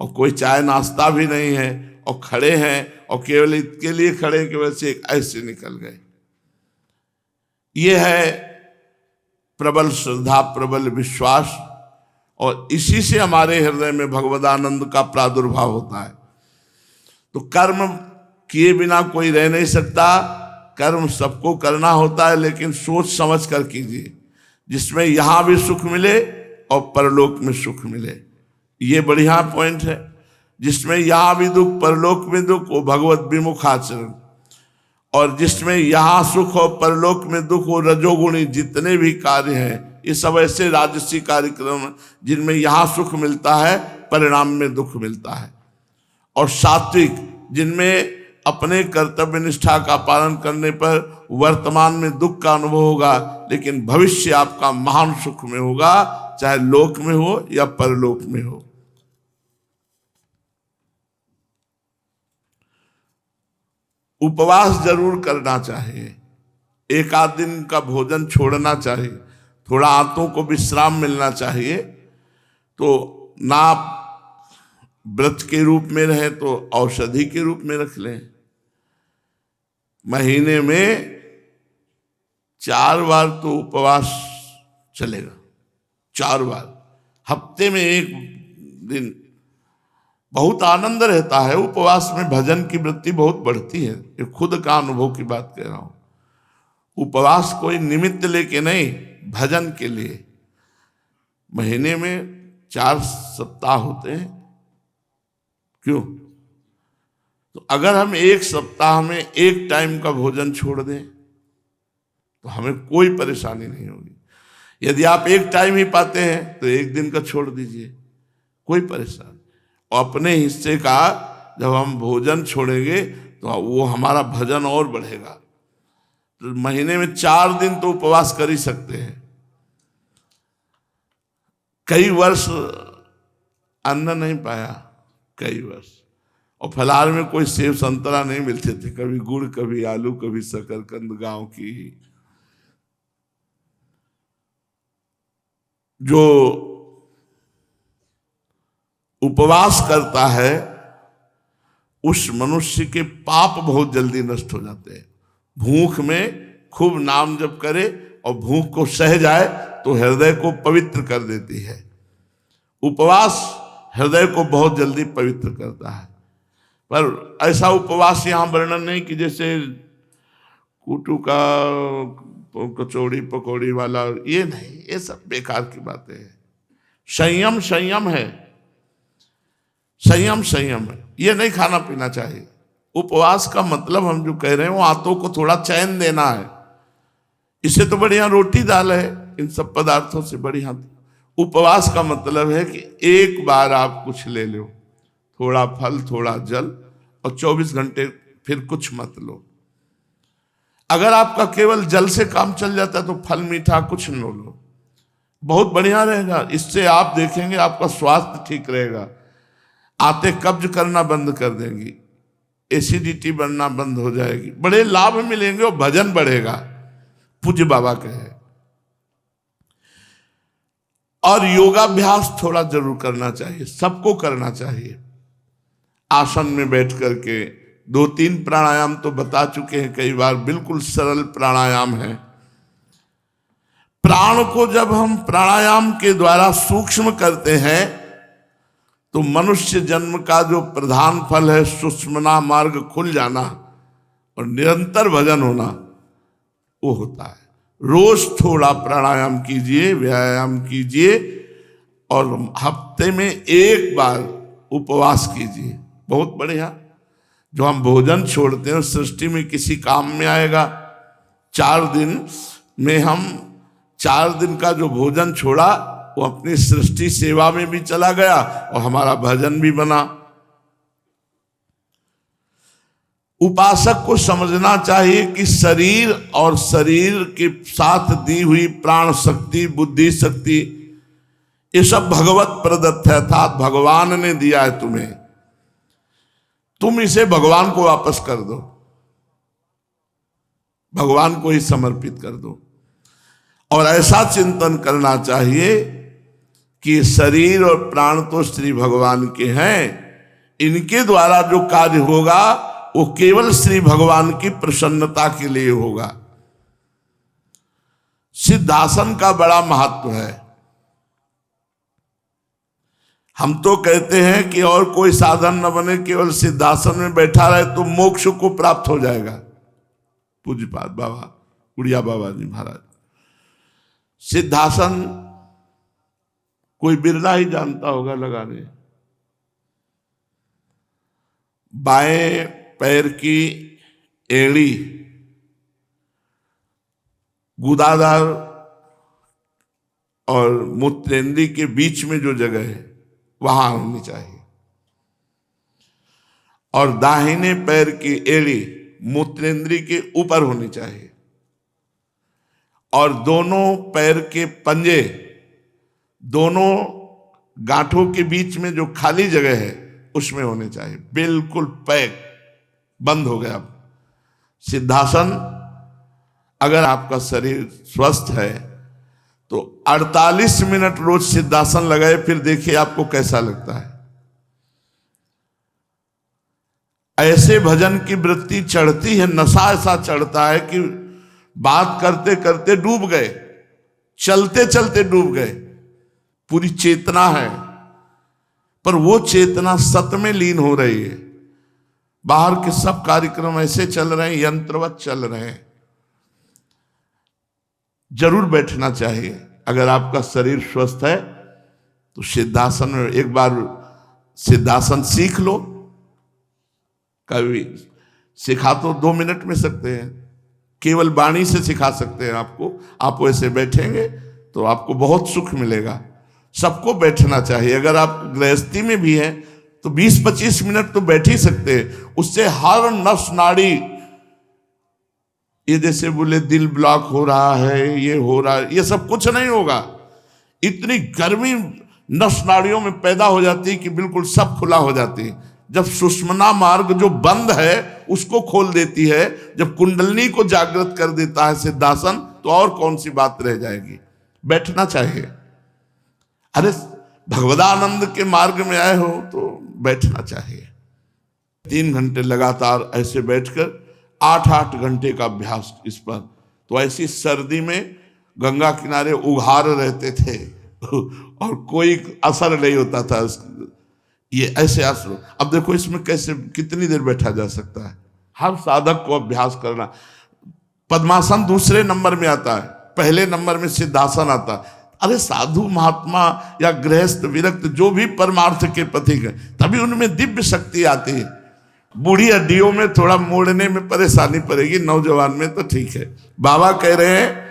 और कोई चाय नाश्ता भी नहीं है, और खड़े हैं और केवल इसके लिए खड़े कि वैसे ऐसे निकल गए। ये है प्रबल श्रद्धा, प्रबल विश्वास, और इसी से हमारे हृदय में भगवदानंद का प्रादुर्भाव होता है। तो कर्म किए बिना कोई रह नहीं सकता, कर्म सबको करना होता है, लेकिन सोच समझ कर कीजिए, जिसमें यहां भी सुख मिले और परलोक में सुख मिले। ये बढ़िया पॉइंट है। जिसमें यहां भी दुख, परलोक में दुख, वो भगवत विमुख आचरण, और जिसमें यहां सुख और परलोक में दुख, वो रजोगुणी जितने भी कार्य हैं, ये सब ऐसे राजसी कार्यक्रम जिनमें यहां सुख मिलता है, परिणाम में दुख मिलता है। और सात्विक, जिनमें अपने कर्तव्य निष्ठा का पालन करने पर वर्तमान में दुख का अनुभव होगा, लेकिन भविष्य आपका महान सुख में होगा, चाहे लोक में हो या परलोक में हो। उपवास जरूर करना चाहिए, एक आध दिन का भोजन छोड़ना चाहिए, थोड़ा आंतों को विश्राम मिलना चाहिए। तो ना व्रत के रूप में रहे तो औषधि के रूप में रख लें। महीने में 4 बार तो उपवास चलेगा, 4 बार, हफ्ते में 1 दिन। बहुत आनंद रहता है उपवास में, भजन की वृत्ति बहुत बढ़ती है। ये खुद का अनुभव की बात कह रहा हूं। उपवास कोई निमित्त लेके नहीं, भजन के लिए। महीने में 4 सप्ताह होते हैं। क्यों? तो अगर हम 1 सप्ताह में 1 टाइम का भोजन छोड़ दें तो हमें कोई परेशानी नहीं होगी। यदि आप 1 टाइम ही पाते हैं तो 1 दिन का छोड़ दीजिए, कोई परेशानी। और अपने हिस्से का जब हम भोजन छोड़ेंगे तो वो हमारा भजन और बढ़ेगा। तो महीने में 4 दिन तो उपवास कर ही सकते हैं। कई वर्ष अन्न नहीं पाया, कई वर्ष, और फलाहार में कोई सेब संतरा नहीं मिलते थे, कभी गुड़, कभी आलू, कभी शकरकंद गांव की। जो उपवास करता है उस मनुष्य के पाप बहुत जल्दी नष्ट हो जाते हैं। भूख में खूब नाम जप करे और भूख को सह जाए तो हृदय को पवित्र कर देती है। उपवास हृदय को बहुत जल्दी पवित्र करता है। पर ऐसा उपवास यहाँ वर्णन नहीं कि जैसे कुटू का कचौड़ी पकौड़ी वाला, ये नहीं, ये सब बेकार की बातें हैं। संयम संयम है, संयम संयम है। ये नहीं खाना पीना चाहिए। उपवास का मतलब हम जो कह रहे हैं वो आंतों को थोड़ा चैन देना है। इससे तो बढ़िया रोटी दाल है, इन सब पदार्थों से बढ़िया। उपवास का मतलब है कि एक बार आप कुछ ले लो, थोड़ा फल, थोड़ा जल, और 24 घंटे फिर कुछ मत लो। अगर आपका केवल जल से काम चल जाता है तो फल मीठा कुछ न लो, बहुत बढ़िया रहेगा। इससे आप देखेंगे आपका स्वास्थ्य ठीक रहेगा। आते कब्ज करना बंद कर देंगी, एसिडिटी बढ़ना बंद हो जाएगी, बड़े लाभ मिलेंगे और भजन बढ़ेगा। पूज्य बाबा कहे। और योगाभ्यास थोड़ा जरूर करना चाहिए, सबको करना चाहिए। आसन में बैठ करके 2-3 प्राणायाम तो बता चुके हैं कई बार, बिल्कुल सरल प्राणायाम है। प्राण को जब हम प्राणायाम के द्वारा सूक्ष्म करते हैं तो मनुष्य जन्म का जो प्रधान फल है, सुषुम्ना मार्ग खुल जाना और निरंतर भजन होना, वो होता है। रोज थोड़ा प्राणायाम कीजिए, व्यायाम कीजिए, और हफ्ते में 1 बार उपवास कीजिए, बहुत बढ़िया। जो हम भोजन छोड़ते हैं सृष्टि में किसी काम में आएगा। 4 दिन में हम 4 दिन का जो भोजन छोड़ा वो अपनी सृष्टि सेवा में भी चला गया और हमारा भजन भी बना। उपासक को समझना चाहिए कि शरीर और शरीर के साथ दी हुई प्राण शक्ति, बुद्धि शक्ति, ये सब भगवत प्रदत्त है, अर्थात भगवान ने दिया है तुम्हें। तुम इसे भगवान को वापस कर दो, भगवान को ही समर्पित कर दो। और ऐसा चिंतन करना चाहिए कि शरीर और प्राण तो श्री भगवान के हैं, इनके द्वारा जो कार्य होगा वो केवल श्री भगवान की प्रसन्नता के लिए होगा। सिद्धासन का बड़ा महत्व है। हम तो कहते हैं कि और कोई साधन न बने, केवल सिद्धासन में बैठा रहे तो मोक्ष को प्राप्त हो जाएगा। पूज्यपाद बाबा उड़िया बाबा जी महाराज, सिद्धासन कोई बिरला ही जानता होगा लगाने। बाएं पैर की एड़ी गुदादार और मूत्रेंद्री के बीच में जो जगह है वहां होनी चाहिए, और दाहिने पैर की एड़ी मूत्रेंद्री के ऊपर होनी चाहिए, और दोनों पैर के पंजे दोनों गांठों के बीच में जो खाली जगह है उसमें होने चाहिए। बिल्कुल पैक बंद हो गया। सिद्धासन, अगर आपका शरीर स्वस्थ है तो 48 मिनट रोज सिद्धासन लगाए, फिर देखिए आपको कैसा लगता है। ऐसे भजन की वृत्ति चढ़ती है, नशा ऐसा चढ़ता है कि बात करते करते डूब गए, चलते चलते डूब गए। पूरी चेतना है पर वो चेतना सत्य में लीन हो रही है। बाहर के सब कार्यक्रम ऐसे चल रहे हैं, यंत्रवत चल रहे हैं। जरूर बैठना चाहिए। अगर आपका शरीर स्वस्थ है तो सिद्धासन में एक बार सिद्धासन सीख लो। कभी सिखा तो 2 मिनट में सकते हैं, केवल वाणी से सिखा सकते हैं आपको। आप वैसे बैठेंगे तो आपको बहुत सुख मिलेगा। सबको बैठना चाहिए। अगर आप गृहस्थी में भी हैं तो 20-25 मिनट तो बैठ ही सकते हैं। उससे हर नस नाड़ी, ये जैसे बोले दिल ब्लॉक हो रहा है, ये हो रहा है, ये सब कुछ नहीं होगा। इतनी गर्मी नस नाड़ियों में पैदा हो जाती है कि बिल्कुल सब खुला हो जाती है। जब सुषुम्ना मार्ग जो बंद है उसको खोल देती है, जब कुंडलनी को जागृत कर देता है सिद्धासन, तो और कौन सी बात रह जाएगी। बैठना चाहिए। अरे भगवदानंद के मार्ग में आए हो तो बैठना चाहिए। 3 घंटे लगातार ऐसे बैठकर 8-8 घंटे का अभ्यास इस पर। तो ऐसी सर्दी में गंगा किनारे उघार रहते थे और कोई असर नहीं होता था। ये ऐसे असर। अब देखो इसमें कैसे कितनी देर बैठा जा सकता है। हर साधक को अभ्यास करना। पद्मासन दूसरे नंबर में आता है, पहले नंबर में सिद्धासन आता है। अरे साधु महात्मा या गृहस्थ विरक्त जो भी परमार्थ के पथिक है, तभी उनमें दिव्य शक्ति आती है। बूढ़ी हड्डियों में थोड़ा मोड़ने में परेशानी पड़ेगी, नौजवान में तो ठीक है। बाबा कह रहे हैं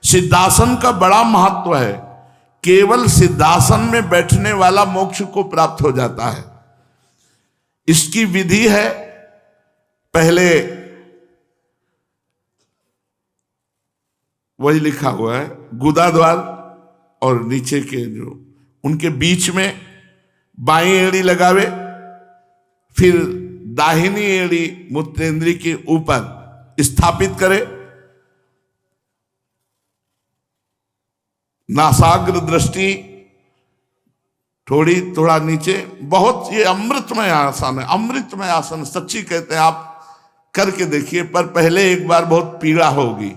सिद्धासन का बड़ा महत्व है। केवल सिद्धासन में बैठने वाला मोक्ष को प्राप्त हो जाता है। इसकी विधि है, पहले वही लिखा हुआ है, गुदा द्वार और नीचे के जो उनके बीच में बाईं एड़ी लगावे, फिर दाहिनी एड़ी मूत्रेंद्री के ऊपर स्थापित करे, नासाग्र दृष्टि थोड़ा नीचे। बहुत ये अमृतमय आसन है, अमृतमय आसन सच्ची कहते हैं। आप करके देखिए, पर पहले एक बार बहुत पीड़ा होगी।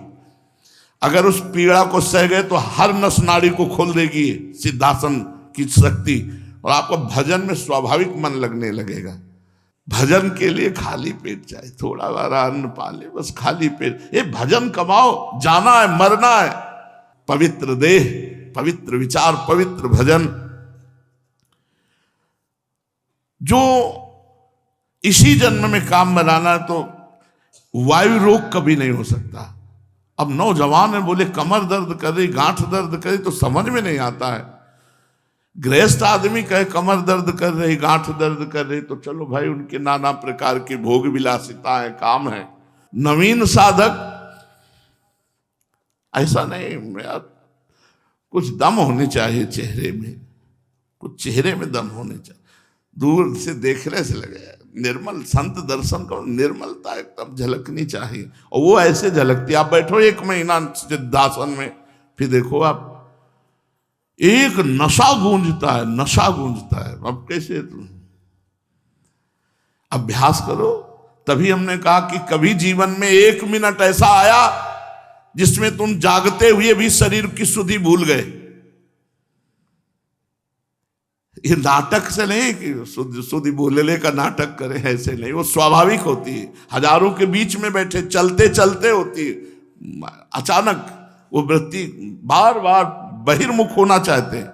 अगर उस पीड़ा को सह गए तो हर नस नाड़ी को खोल देगी सिद्धासन की शक्ति, और आपको भजन में स्वाभाविक मन लगने लगेगा। भजन के लिए खाली पेट चाहिए, थोड़ा बारा अन्न पाले, बस खाली पेट। ये भजन कमाओ, जाना है मरना है। पवित्र देह, पवित्र विचार, पवित्र भजन, जो इसी जन्म में काम बनाना है तो वायु रोग कभी नहीं हो सकता। अब नौजवान में बोले कमर दर्द कर रही, गांठ दर्द कर रही, तो समझ में नहीं आता है। गृहस्थ आदमी कहे कमर दर्द कर रही, गांठ दर्द कर रही, तो चलो भाई उनके नाना प्रकार की भोग विलासिता है, काम है। नवीन साधक ऐसा नहीं यार, कुछ दम होने चाहिए चेहरे में, कुछ चेहरे में दम होने चाहिए। दूर से देखने से लगे निर्मल, संत दर्शन करो, निर्मलता एकदम झलकनी चाहिए। और वो ऐसे झलकती, आप बैठो 1 महीना सिद्धासन में, फिर देखो आप एक नशा गूंजता है, नशा गूंजता है। अब कैसे अभ्यास करो। तभी हमने कहा कि कभी जीवन में 1 मिनट ऐसा आया जिसमें तुम जागते हुए भी शरीर की सुधि भूल गए। ये नाटक से नहीं कि सुधि भूलने का नाटक करें, ऐसे नहीं, वो स्वाभाविक होती है। हजारों के बीच में बैठे चलते चलते होती है, अचानक वो वृत्ति बार बार बहिर्मुख होना चाहते हैं।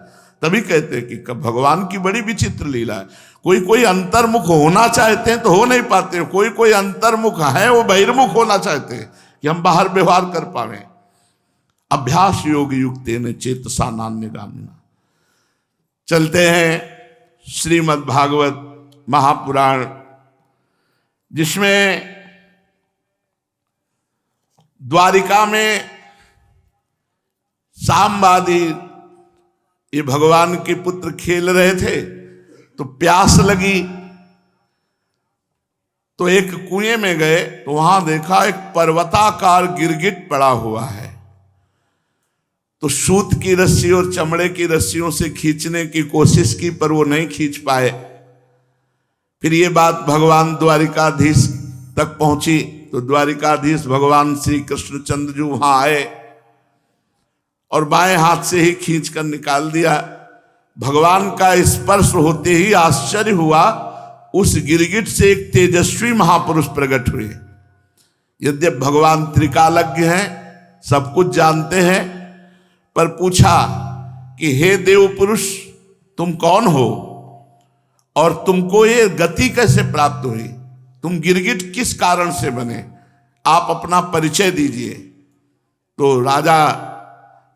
तभी कहते हैं कि भगवान की बड़ी विचित्र लीला है। कोई कोई अंतर्मुख होना चाहते हैं तो हो नहीं पाते, कोई कोई अंतर्मुख है वो बहिर्मुख होना चाहते हैं कि हम बाहर व्यवहार कर पावे। अभ्यास योग युक्तेन चेतसा नान्यगामिना। चलते हैं श्रीमद् भागवत महापुराण, जिसमें द्वारिका में सामवादी ये भगवान के पुत्र खेल रहे थे, तो प्यास लगी तो एक कुएं में गए, तो वहां देखा एक पर्वताकार गिरगिट पड़ा हुआ है। तो सूत की रस्सी और चमड़े की रस्सियों से खींचने की कोशिश की, पर वो नहीं खींच पाए। फिर ये बात भगवान द्वारिकाधीश तक पहुंची तो द्वारिकाधीश भगवान श्री कृष्णचंद्र जी वहां आए और बाएं हाथ से ही खींच कर निकाल दिया। भगवान का स्पर्श होते ही आश्चर्य हुआ, उस गिरगिट से एक तेजस्वी महापुरुष प्रकट हुए। यद्यपि भगवान त्रिकालज्ञ हैं, सब कुछ जानते हैं, पर पूछा कि हे देव पुरुष, तुम कौन हो और तुमको ये गति कैसे प्राप्त हुई? तुम गिरगिट किस कारण से बने? आप अपना परिचय दीजिए। तो राजा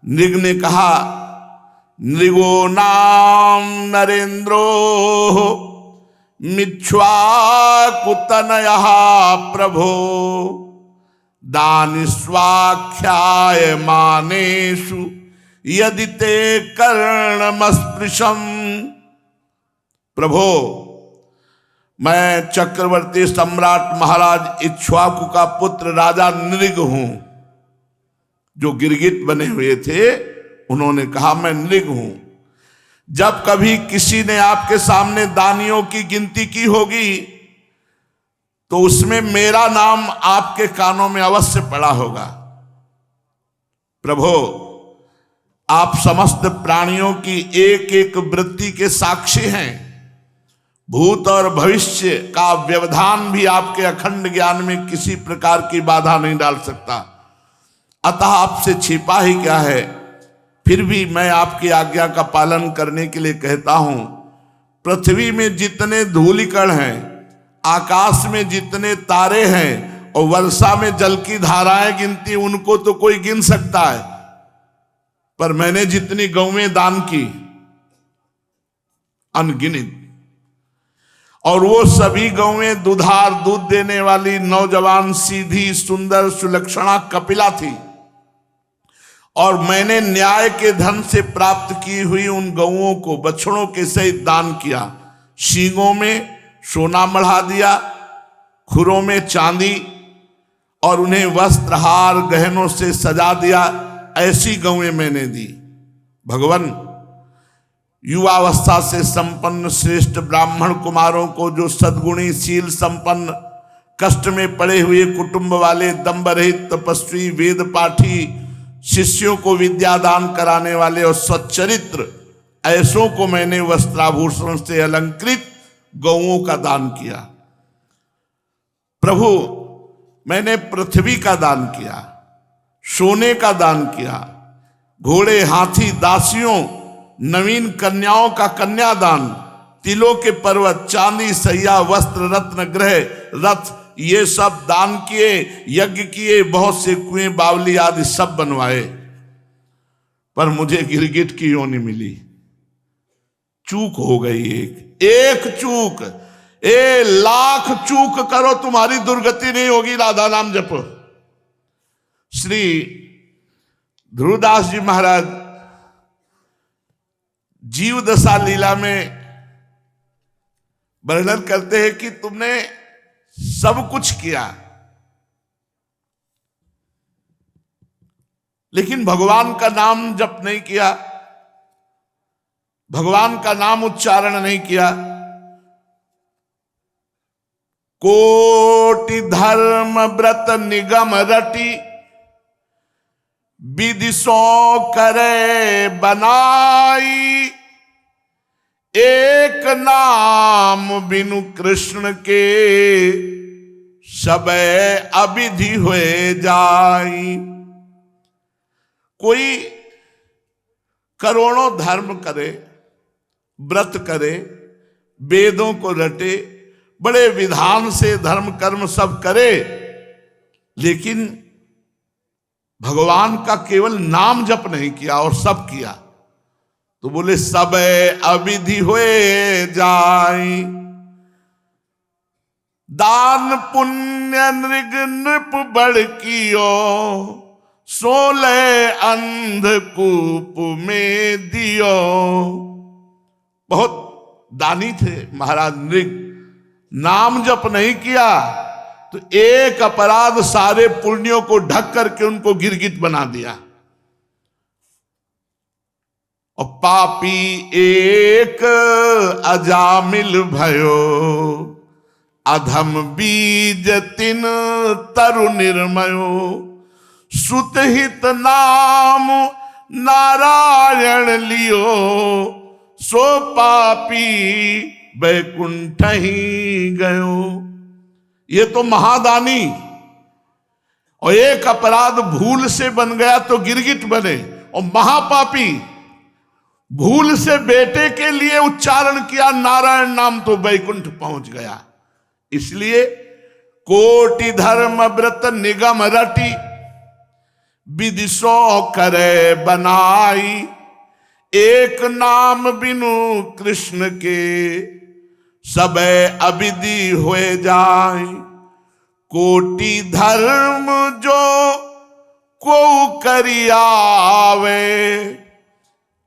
नृग ने कहा, नृगो नाम नरेंद्रो मिच्छ्वाकुतनयः प्रभो दानिस्वाख्याय मानेषु यदि ते कर्णमस्पृशम। प्रभो, मैं चक्रवर्ती सम्राट महाराज इक्ष्वाकु का पुत्र राजा नृग हूं। जो गिरगिट बने हुए थे उन्होंने कहा मैं नृग हूं। जब कभी किसी ने आपके सामने दानियों की गिनती की होगी तो उसमें मेरा नाम आपके कानों में अवश्य पड़ा होगा। प्रभो, आप समस्त प्राणियों की एक एक वृत्ति के साक्षी हैं। भूत और भविष्य का व्यवधान भी आपके अखंड ज्ञान में किसी प्रकार की बाधा नहीं डाल सकता। अतः आपसे छिपा ही क्या है। फिर भी मैं आपकी आज्ञा का पालन करने के लिए कहता हूं। पृथ्वी में जितने धूलिकण हैं, आकाश में जितने तारे हैं और वर्षा में जल की धाराएं गिनती, उनको तो कोई गिन सकता है, पर मैंने जितनी गौएं दान की अनगिनत, और वो सभी गौएं दुधार दूध देने वाली नौजवान सीधी सुंदर सुलक्षणा कपिला थी। और मैंने न्याय के धन से प्राप्त की हुई उन गौओं को बछड़ों के सहित दान किया। सींगों में सोना मढ़ा दिया, खुरों में चांदी, और उन्हें वस्त्र हार गहनों से सजा दिया। ऐसी गौएं मैंने दी। भगवान, युवावस्था से संपन्न श्रेष्ठ ब्राह्मण कुमारों को, जो सद्गुणी शील संपन्न, कष्ट में पड़े हुए कुटुंब वाले, दंभ रहित तपस्वी, वेद पाठी शिष्यों को विद्यादान कराने वाले और सच्चरित्र ऐसों को मैंने वस्त्राभूषण से अलंकृत गौओं का दान किया। प्रभु, मैंने पृथ्वी का दान किया, सोने का दान किया, घोड़े हाथी दासियों नवीन कन्याओं का कन्यादान, तिलों के पर्वत, चांदी, सैया, वस्त्र, रत्न, ग्रह, रथ, ये सब दान किए, यज्ञ किए, बहुत से कुएं, बावली आदि सब बनवाए। पर मुझे गिरगिट की योनि मिली। चूक हो गई एक चूक। लाख चूक करो तुम्हारी दुर्गति नहीं होगी। राधा नाम जपो। श्री ध्रुवदास जी महाराज जीव दशा लीला में वर्णन करते हैं कि तुमने सब कुछ किया, लेकिन भगवान का नाम जप नहीं किया, भगवान का नाम उच्चारण नहीं किया। कोटि धर्म व्रत निगम रटी, विधि सो करे बनाई, एक नाम बिनु कृष्ण के सबे अविधि हुए जाई। कोई करोड़ों धर्म करे, व्रत करे, वेदों को रटे, बड़े विधान से धर्म कर्म सब करे, लेकिन भगवान का केवल नाम जप नहीं किया और सब किया। तो बोले सब अविधि हुए जाई। दान पुण्य नृग नृप बड़ कियो, 16 अंधकूप में दियो। बहुत दानी थे महाराज नृग। नाम जप नहीं किया तो एक अपराध सारे पुण्यों को ढक करके उनको गिरगिट बना दिया। और पापी एक अजामिल भयो, अधम बीज तिन तरु निर्मयो, सुतहित नाम नारायण लियो, सो पापी बैकुंठ ही गयो। ये तो महादानी, और एक अपराध भूल से बन गया तो गिरगिट बने, और महापापी भूल से बेटे के लिए उच्चारण किया नारायण नाम तो बैकुंठ पहुंच गया। इसलिए कोटि धर्म व्रत निगम रटी, विदिशो करे बनाई, एक नाम बिनु कृष्ण के, सबे अविधि हुए जाए। कोटि धर्म जो को करियावे,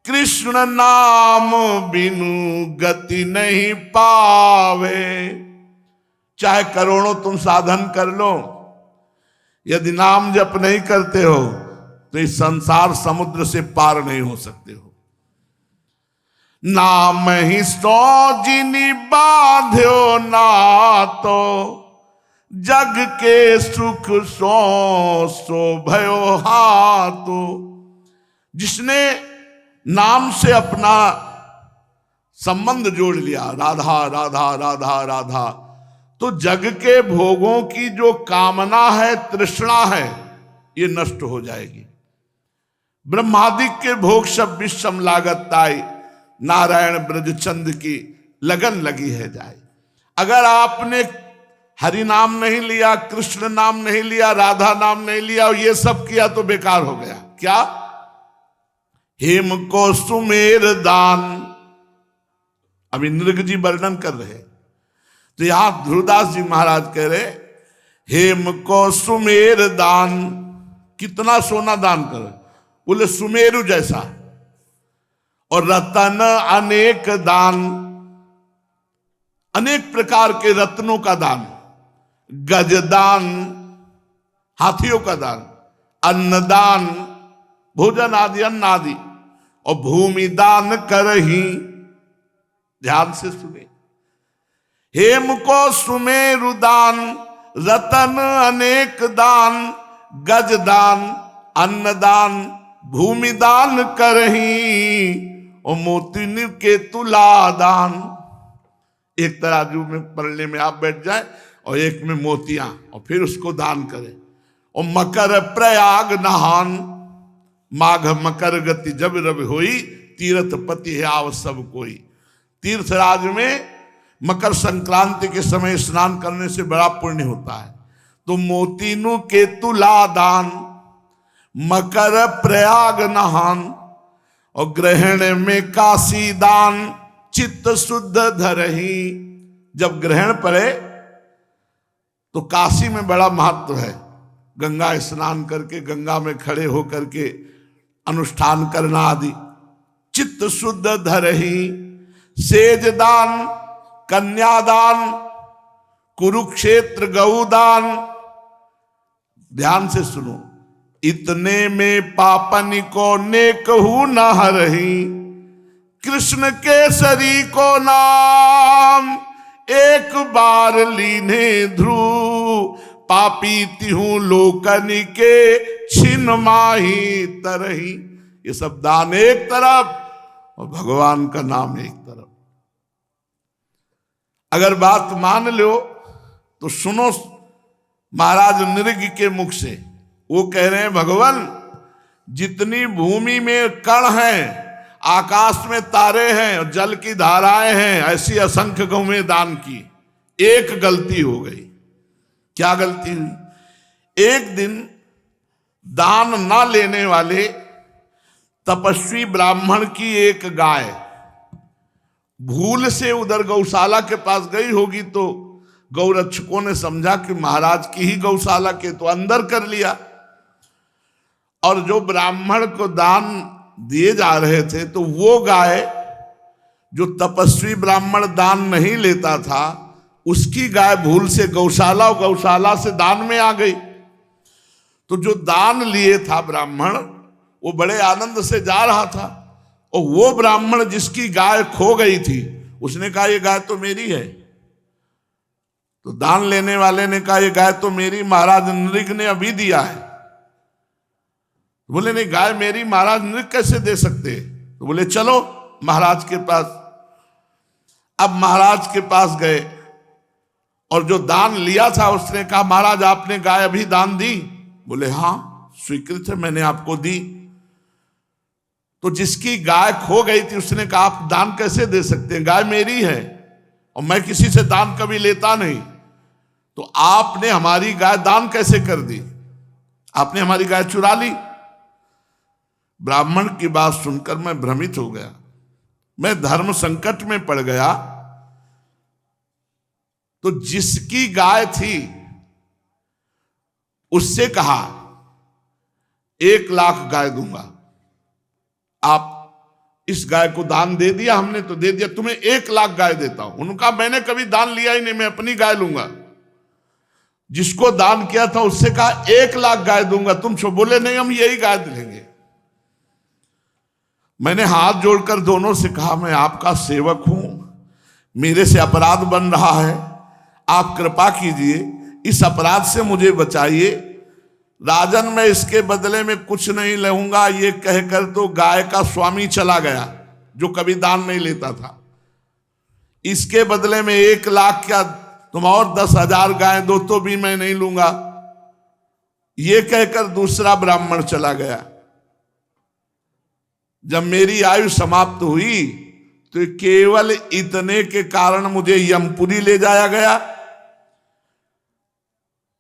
कृष्ण नाम बिनु गति नहीं पावे। चाहे करोड़ों तुम साधन कर लो, यदि नाम जप नहीं करते हो तो इस संसार समुद्र से पार नहीं हो सकते हो। नाम ही सो जिनी बांध्यो नातो, जग के सुख सो भयो हाथो। जिसने नाम से अपना संबंध जोड़ लिया, राधा राधा राधा राधा, तो जग के भोगों की जो कामना है, तृष्णा है, ये नष्ट हो जाएगी। ब्रह्मादिक के भोग सब विषम लागत ताई, नारायण ब्रज चंद की लगन लगी है जाए। अगर आपने हरि नाम नहीं लिया, कृष्ण नाम नहीं लिया, राधा नाम नहीं लिया और ये सब किया तो बेकार हो गया। क्या? हेम को सुमेर दान, अभी नृग जी वर्णन कर रहे, तो यहां ध्रुवदास जी महाराज कह रहे, हेम को सुमेर दान, कितना सोना दान करे, बोले सुमेरु जैसा, और रतन अनेक दान, अनेक प्रकार के रत्नों का दान, गजदान, हाथियों का दान, अन्नदान, भोजन आदि अन्न आदि, और भूमि दान करही। ध्यान से सुने, हेम को सुमेरु दान, रतन अनेक दान, गज दान, अन्नदान, भूमि दान करही, और मोती के तुला दान। एक तराजू में पलड़े में आप बैठ जाए और एक में मोतियां, और फिर उसको दान करें। और मकर प्रयाग नहान, माघ मकर गति जब रवि होई, तीर्थ पति है आव सब कोई। तीर्थराज में मकर संक्रांति के समय स्नान करने से बड़ा पुण्य होता है। तो मोतीनु के तुला दान, मकर प्रयाग नहान, और ग्रहण में काशी दान, चित्त शुद्ध धरही। जब ग्रहण पड़े तो काशी में बड़ा महत्व है। गंगा स्नान करके गंगा में खड़े होकर के अनुष्ठान करना आदि। चित्त शुद्ध धरही, सेज दान, कन्यादान, कुरुक्षेत्र गौदान। ध्यान से सुनो, इतने में पापन को नेकहू न हरही, कृष्ण केसरी को नाम एक बार लीने ध्रुव, पापी तिहू लोकनि के छिन माही तरही। ये सब दान एक तरफ और भगवान का नाम एक तरफ। अगर बात मान लो तो सुनो महाराज नृग के मुख से, वो कह रहे हैं भगवान जितनी भूमि में कण हैं, आकाश में तारे हैं और जल की धाराएं हैं, ऐसी असंख्य गौएं दान की, एक गलती हो गई। क्या गलती हुई? एक दिन दान ना लेने वाले तपस्वी ब्राह्मण की एक गाय भूल से उधर गौशाला के पास गई होगी, तो गौरक्षकों ने समझा कि महाराज की ही गौशाला के, तो अंदर कर लिया। और जो ब्राह्मण को दान दिए जा रहे थे, तो वो गाय जो तपस्वी ब्राह्मण दान नहीं लेता था, उसकी गाय भूल से गौशाला और गौशाला से दान में आ गई। तो जो दान लिए था ब्राह्मण, वो बड़े आनंद से जा रहा था, और वो ब्राह्मण जिसकी गाय खो गई थी, उसने कहा ये गाय तो मेरी है। तो दान लेने वाले ने कहा, ये गाय तो मेरी, महाराज नृग ने अभी दिया है। बोले नहीं, गाय मेरी, महाराज नृग कैसे दे सकते? तो बोले चलो महाराज के पास। अब महाराज के पास गए और जो दान लिया था उसने कहा, महाराज आपने गाय अभी दान दी? बोले हाँ, स्वीकृत है, मैंने आपको दी। तो जिसकी गाय खो गई थी उसने कहा, आप दान कैसे दे सकते हैं? गाय मेरी है और मैं किसी से दान कभी लेता नहीं, तो आपने हमारी गाय दान कैसे कर दी? आपने हमारी गाय चुरा ली। ब्राह्मण की बात सुनकर मैं भ्रमित हो गया, मैं धर्म संकट में पड़ गया। तो जिसकी गाय थी उससे कहा 1 लाख गाय दूंगा, आप इस गाय को दान दे दिया, हमने तो दे दिया, तुम्हें 1 लाख गाय देता हूं। उन्होंने कहा मैंने कभी दान लिया ही नहीं, मैं अपनी गाय लूंगा। जिसको दान किया था उससे कहा 1 लाख गाय दूंगा, तुम छो बोले नहीं हम यही गाय लेंगे। मैंने हाथ जोड़कर दोनों से कहा, मैं आपका सेवक हूं, मेरे से अपराध बन रहा है, आप कृपा कीजिए, इस अपराध से मुझे बचाइए। राजन मैं इसके बदले में कुछ नहीं लूंगा, ये कहकर तो गाय का स्वामी चला गया जो कभी दान नहीं लेता था। इसके बदले में 1 लाख क्या, तुम और 10,000 गाय दो तो भी मैं नहीं लूंगा, ये कहकर दूसरा ब्राह्मण चला गया। जब मेरी आयु समाप्त हुई तो केवल इतने के कारण मुझे यमपुरी ले जाया गया।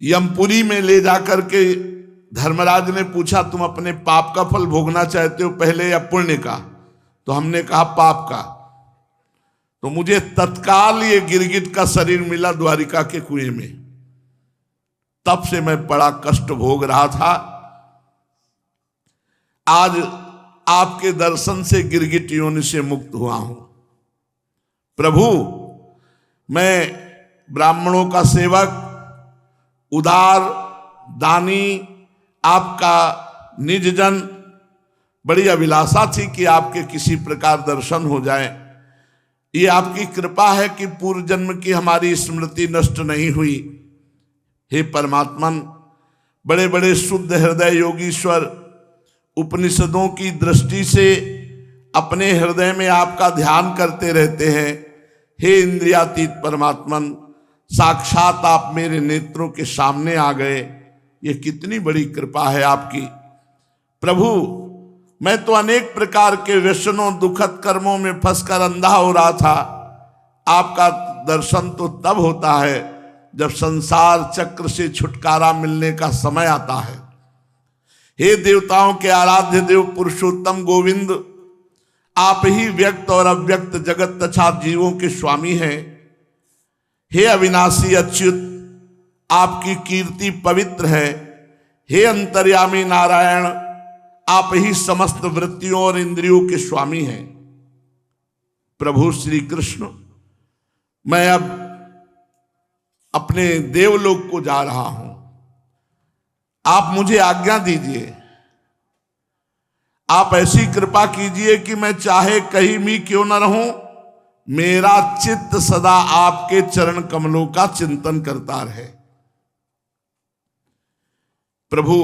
यमपुरी में ले जाकर के धर्मराज ने पूछा, तुम अपने पाप का फल भोगना चाहते हो पहले या पुण्य का? तो हमने कहा पाप का। तो मुझे तत्काल ये गिरगिट का शरीर मिला द्वारिका के कुएं में। तब से मैं बड़ा कष्ट भोग रहा था। आज आपके दर्शन से गिरगिट योनि से मुक्त हुआ हूं। प्रभु, मैं ब्राह्मणों का सेवक, उदार दानी, आपका निज जन, बड़ी अभिलाषा थी कि आपके किसी प्रकार दर्शन हो जाए। ये आपकी कृपा है कि पूर्व जन्म की हमारी स्मृति नष्ट नहीं हुई। हे परमात्मन, बड़े बड़े शुद्ध हृदय योगीश्वर उपनिषदों की दृष्टि से अपने हृदय में आपका ध्यान करते रहते हैं। हे इंद्रियातीत परमात्मन, साक्षात आप मेरे नेत्रों के सामने आ गए, ये कितनी बड़ी कृपा है आपकी। प्रभु, मैं तो अनेक प्रकार के व्यसनों दुखद कर्मों में फंसकर अंधा हो रहा था। आपका दर्शन तो तब होता है जब संसार चक्र से छुटकारा मिलने का समय आता है। हे देवताओं के आराध्य देव पुरुषोत्तम गोविंद, आप ही व्यक्त और अव्यक्त जगत तथा जीवों के स्वामी हैं। हे अविनाशी अच्युत, आपकी कीर्ति पवित्र है। हे अंतर्यामी नारायण, आप ही समस्त वृत्तियों और इंद्रियों के स्वामी हैं। प्रभु श्री कृष्ण, मैं अब अपने देवलोक को जा रहा हूं, आप मुझे आज्ञा दीजिए। आप ऐसी कृपा कीजिए कि मैं चाहे कहीं भी क्यों न रहूं, मेरा चित्त सदा आपके चरण कमलों का चिंतन करता रहे। प्रभु,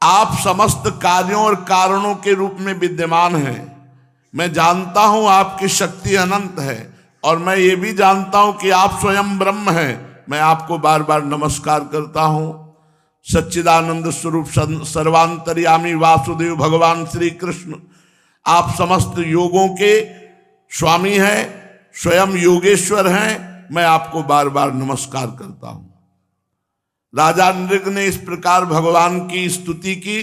आप समस्त कार्यों और कारणों के रूप में विद्यमान हैं। मैं जानता हूं आपकी शक्ति अनंत है और मैं ये भी जानता हूं कि आप स्वयं ब्रह्म हैं। मैं आपको बार बार नमस्कार करता हूं। सच्चिदानंद स्वरूप सर्वांतर्यामी वासुदेव भगवान श्री कृष्ण, आप समस्त योगों के स्वामी हैं, स्वयं योगेश्वर हैं। मैं आपको बार बार नमस्कार करता हूं। राजा नृग ने इस प्रकार भगवान की स्तुति की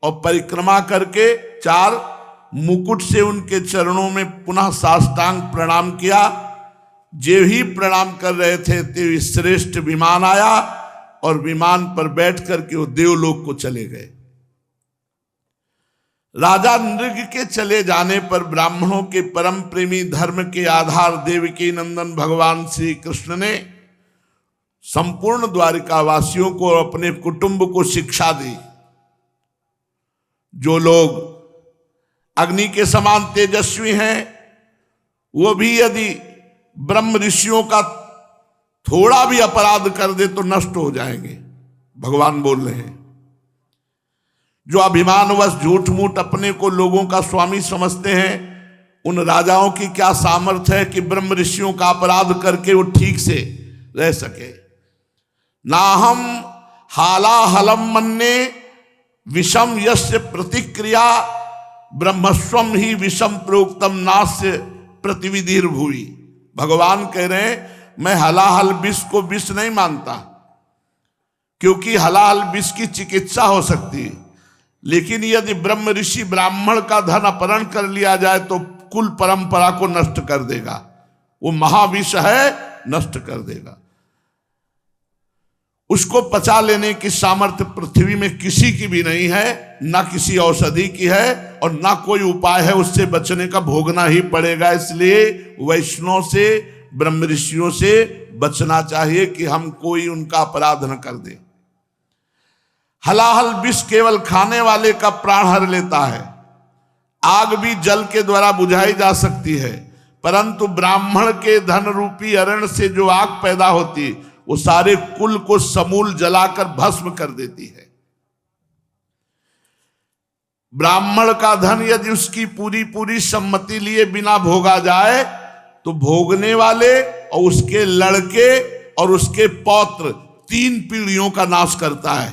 और परिक्रमा करके 4 मुकुट से उनके चरणों में पुनः साष्टांग प्रणाम किया। जो ही प्रणाम कर रहे थे ते श्रेष्ठ विमान आया और विमान पर बैठ करके वो देवलोक को चले गए। राजा नृग के चले जाने पर ब्राह्मणों के परम प्रेमी धर्म के आधार देवकी नंदन भगवान श्री कृष्ण ने संपूर्ण द्वारिका वासियों को और अपने कुटुंब को शिक्षा दी। जो लोग अग्नि के समान तेजस्वी हैं, वो भी यदि ब्रह्म ऋषियों का थोड़ा भी अपराध कर दे तो नष्ट हो जाएंगे। भगवान बोल रहे हैं, जो अभिमानवश झूठ मूठ अपने को लोगों का स्वामी समझते हैं, उन राजाओं की क्या सामर्थ्य है कि ब्रह्म ऋषियों का अपराध करके वो ठीक से रह सके। ना हम हालाहलम मन्ने विषम यस्य प्रतिक्रिया, ब्रह्मस्वम ही विषम प्रोक्तम नास्य प्रतिविधिर भूई। भगवान कह रहे हैं, मैं हलाहल विष को विष नहीं मानता, क्योंकि हलाहल विष की चिकित्सा हो सकती है, लेकिन यदि ब्रह्म ऋषि ब्राह्मण का धन अपहरण कर लिया जाए तो कुल परंपरा को नष्ट कर देगा। वो महाविष है, नष्ट कर देगा। उसको पचा लेने की सामर्थ्य पृथ्वी में किसी की भी नहीं है, ना किसी औषधि की है, और ना कोई उपाय है। उससे बचने का भोगना ही पड़ेगा। इसलिए वैष्णव से, ब्रह्म ऋषियों से बचना चाहिए कि हम कोई उनका अपराध न कर दे। हलाहल विष केवल खाने वाले का प्राण हर लेता है। आग भी जल के द्वारा बुझाई जा सकती है, परंतु ब्राह्मण के धन रूपी अरण से जो आग पैदा होती, वो सारे कुल को समूल जलाकर भस्म कर देती है। ब्राह्मण का धन यदि उसकी पूरी पूरी सम्मति लिए बिना भोगा जाए तो भोगने वाले और उसके लड़के और उसके पौत्र 3 पीढ़ियों का नाश करता है,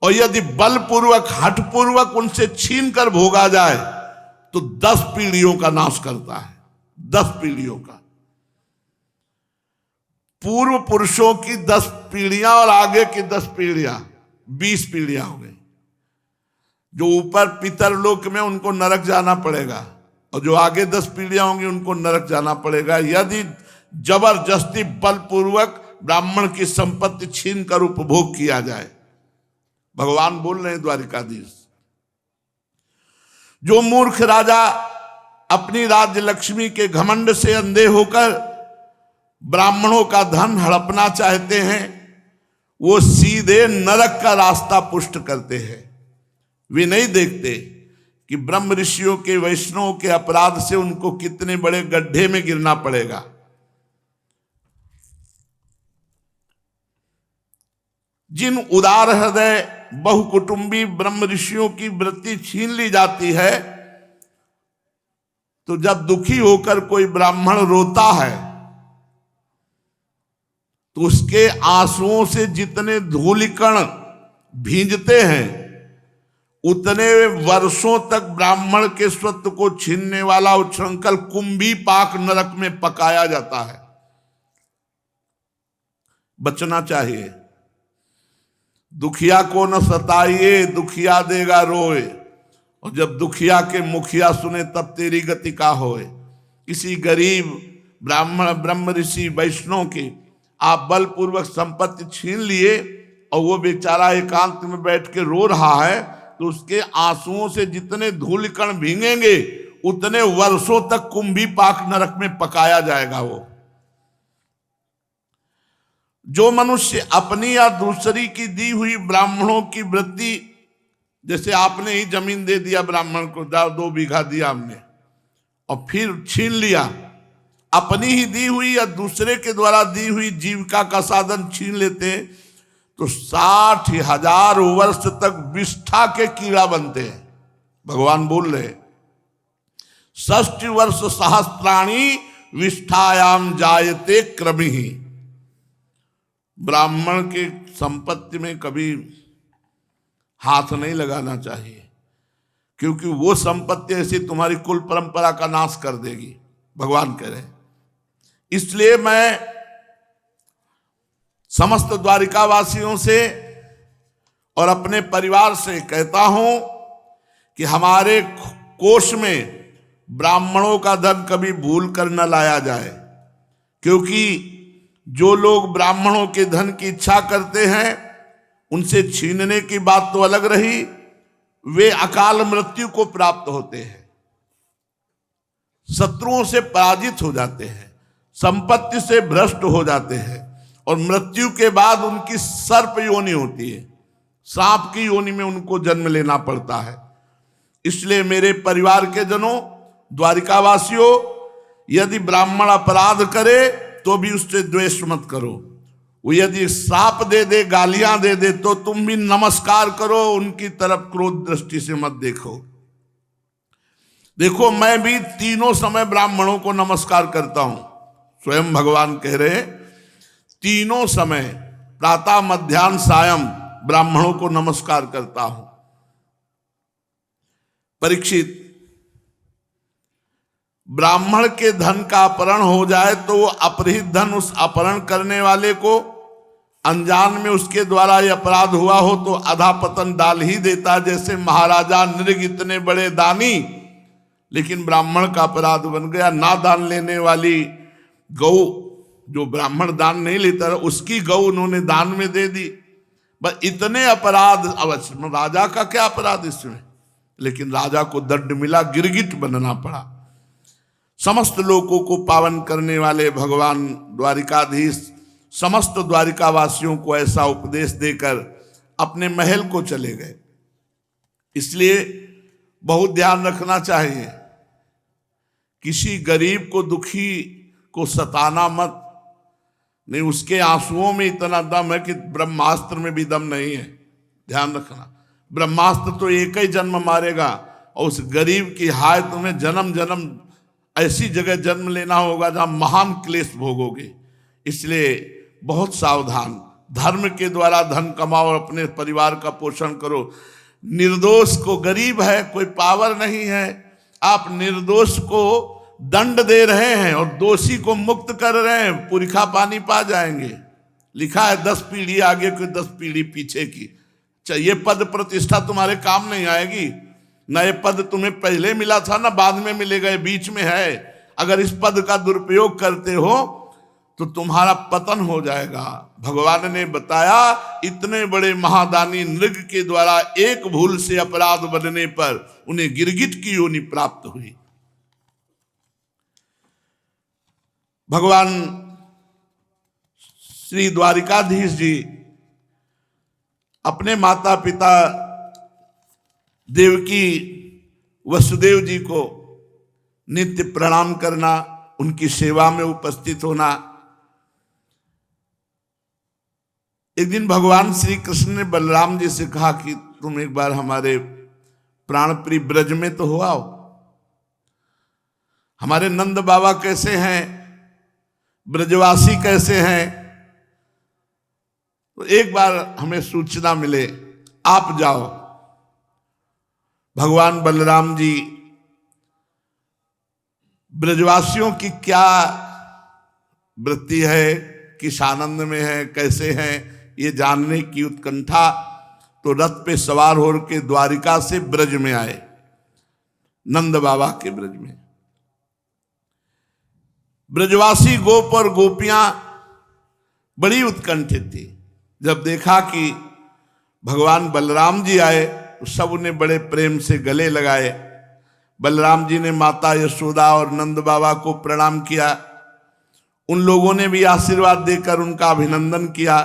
और यदि बलपूर्वक हठपूर्वक उनसे छीन कर भोगा जाए तो 10 पीढ़ियों का नाश करता है। 10 पीढ़ियों का। पूर्व पुरुषों की 10 पीढ़ियां और आगे की 10 पीढ़ियां, 20 पीढ़ियां हो गई। जो ऊपर पितरलोक में उनको नरक जाना पड़ेगा, और जो आगे 10 पीढ़ियां होंगी उनको नरक जाना पड़ेगा, यदि जबरदस्ती बलपूर्वक ब्राह्मण की संपत्ति छीन कर उपभोग किया जाए। भगवान बोल रहे हैं द्वारिकाधीश, जो मूर्ख राजा अपनी राज्य लक्ष्मी के घमंड से अंधे होकर ब्राह्मणों का धन हड़पना चाहते हैं, वो सीधे नरक का रास्ता पुष्ट करते हैं। वे नहीं देखते कि ब्रह्म ऋषियों के, वैष्णवों के अपराध से उनको कितने बड़े गड्ढे में गिरना पड़ेगा। जिन उदार हृदय बहुकुटुंबी ब्रह्म ऋषियों की वृत्ति छीन ली जाती है, तो जब दुखी होकर कोई ब्राह्मण रोता है तो उसके आंसुओं से जितने धूलिकण भींजते हैं, उतने वर्षों तक ब्राह्मण के स्वत्व को छीनने वाला उच्छृंखल कुंभी पाक नरक में पकाया जाता है। बचना चाहिए। दुखिया को न सताइए, दुखिया देगा रोए, और जब दुखिया के मुखिया सुने तब तेरी गति का होए। किसी गरीब ब्राह्मण, ब्रह्म ऋषि, वैष्णव की आप बलपूर्वक संपत्ति छीन लिए और वो बेचारा एकांत में बैठ के रो रहा है, तो उसके आंसुओं से जितने धूलिकण भींगेंगे उतने वर्षों तक कुंभी पाक नरक में पकाया जाएगा। वो जो मनुष्य अपनी या दूसरी की दी हुई ब्राह्मणों की वृत्ति, जैसे आपने ही जमीन दे दिया ब्राह्मण को, 2 बीघा दिया हमने, और फिर छीन लिया, अपनी ही दी हुई या दूसरे के द्वारा दी हुई जीविका का साधन छीन लेते, तो 60,000 वर्ष तक विष्ठा के कीड़ा बनते हैं। भगवान बोल रहे, 60 वर्ष सहस्त्राणी विष्ठायाम जायते क्रमिहि। ब्राह्मण की संपत्ति में कभी हाथ नहीं लगाना चाहिए, क्योंकि वो संपत्ति ऐसी तुम्हारी कुल परंपरा का नाश कर देगी। भगवान कह रहे हैं। इसलिए मैं समस्त द्वारिकावासियों से और अपने परिवार से कहता हूं कि हमारे कोष में ब्राह्मणों का धन कभी भूल कर न लाया जाए, क्योंकि जो लोग ब्राह्मणों के धन की इच्छा करते हैं उनसे छीनने की बात तो अलग रही, वे अकाल मृत्यु को प्राप्त होते हैं, शत्रुओं से पराजित हो जाते हैं, संपत्ति से भ्रष्ट हो जाते हैं, और मृत्यु के बाद उनकी सर्प योनि होती है, सांप की योनि में उनको जन्म लेना पड़ता है। इसलिए मेरे परिवार के जनों, द्वारिकावासियों, यदि ब्राह्मण अपराध करे तो भी उससे द्वेष मत करो। वो यदि श्राप दे दे, गालियां दे दे, तो तुम भी नमस्कार करो, उनकी तरफ क्रोध दृष्टि से मत देखो। देखो, मैं भी तीनों समय ब्राह्मणों को नमस्कार करता हूं। स्वयं भगवान कह रहे, तीनों समय प्रातः मध्याह्न सायं ब्राह्मणों को नमस्कार करता हूं। परीक्षित, ब्राह्मण के धन का अपहरण हो जाए तो वो अपहृत धन उस अपहरण करने वाले को, अनजान में उसके द्वारा यह अपराध हुआ हो तो अधापतन डाल ही देता। जैसे महाराजा नृग इतने बड़े दानी, लेकिन ब्राह्मण का अपराध बन गया। ना दान लेने वाली गौ, जो ब्राह्मण दान नहीं लेता, उसकी गौ उन्होंने दान में दे दी। बस इतने अपराध अवश्य। राजा का क्या अपराध इसमें, लेकिन राजा को दंड मिला, गिरगिट बनना पड़ा। समस्त लोगों को पावन करने वाले भगवान द्वारिकाधीश समस्त द्वारिकावासियों को ऐसा उपदेश देकर अपने महल को चले गए। इसलिए बहुत ध्यान रखना चाहिए, किसी गरीब को, दुखी को सताना मत। नहीं, उसके आंसुओं में इतना दम है कि ब्रह्मास्त्र में भी दम नहीं है। ध्यान रखना, ब्रह्मास्त्र तो एक ही जन्म मारेगा, और उस गरीब की हाय तुम्हें जन्म जन्म ऐसी जगह जन्म लेना होगा जहां महान क्लेश भोगोगे। इसलिए बहुत सावधान, धर्म के द्वारा धन कमाओ और अपने परिवार का पोषण करो। निर्दोष को, गरीब है, कोई पावर नहीं है, आप निर्दोष को दंड दे रहे हैं और दोषी को मुक्त कर रहे हैं, पुरखा पानी पा जाएंगे। लिखा है 10 पीढ़ी आगे की 10 पीढ़ी पीछे की। ये पद प्रतिष्ठा तुम्हारे काम नहीं आएगी। ना ये पद तुम्हें पहले मिला था, ना बाद में मिलेगा, बीच में है। अगर इस पद का दुरुपयोग करते हो तो तुम्हारा पतन हो जाएगा। भगवान ने बताया, इतने बड़े महादानी नृग के द्वारा एक भूल से अपराध बनने पर उन्हें गिरगिट की योनि प्राप्त हुई। भगवान श्री द्वारिकाधीश जी अपने माता पिता देवकी वसुदेव जी को नित्य प्रणाम करना, उनकी सेवा में उपस्थित होना। एक दिन भगवान श्री कृष्ण ने बलराम जी से कहा कि तुम एक बार हमारे प्राणप्रिय ब्रज में तो हो आओ। हमारे नंद बाबा कैसे हैं, ब्रजवासी कैसे हैं, तो एक बार हमें सूचना मिले, आप जाओ। भगवान बलराम जी ब्रजवासियों की क्या वृत्ति है, किस आनंद में है, कैसे हैं, ये जानने की उत्कंठा, तो रथ पे सवार होकर द्वारिका से ब्रज में आए, नंद बाबा के ब्रज में। ब्रजवासी गोप और गोपियां बड़ी उत्कंठित थी। जब देखा कि भगवान बलराम जी आए तो सब उन्हें बड़े प्रेम से गले लगाए। बलराम जी ने माता यशोदा और नंद बाबा को प्रणाम किया। उन लोगों ने भी आशीर्वाद देकर उनका अभिनंदन किया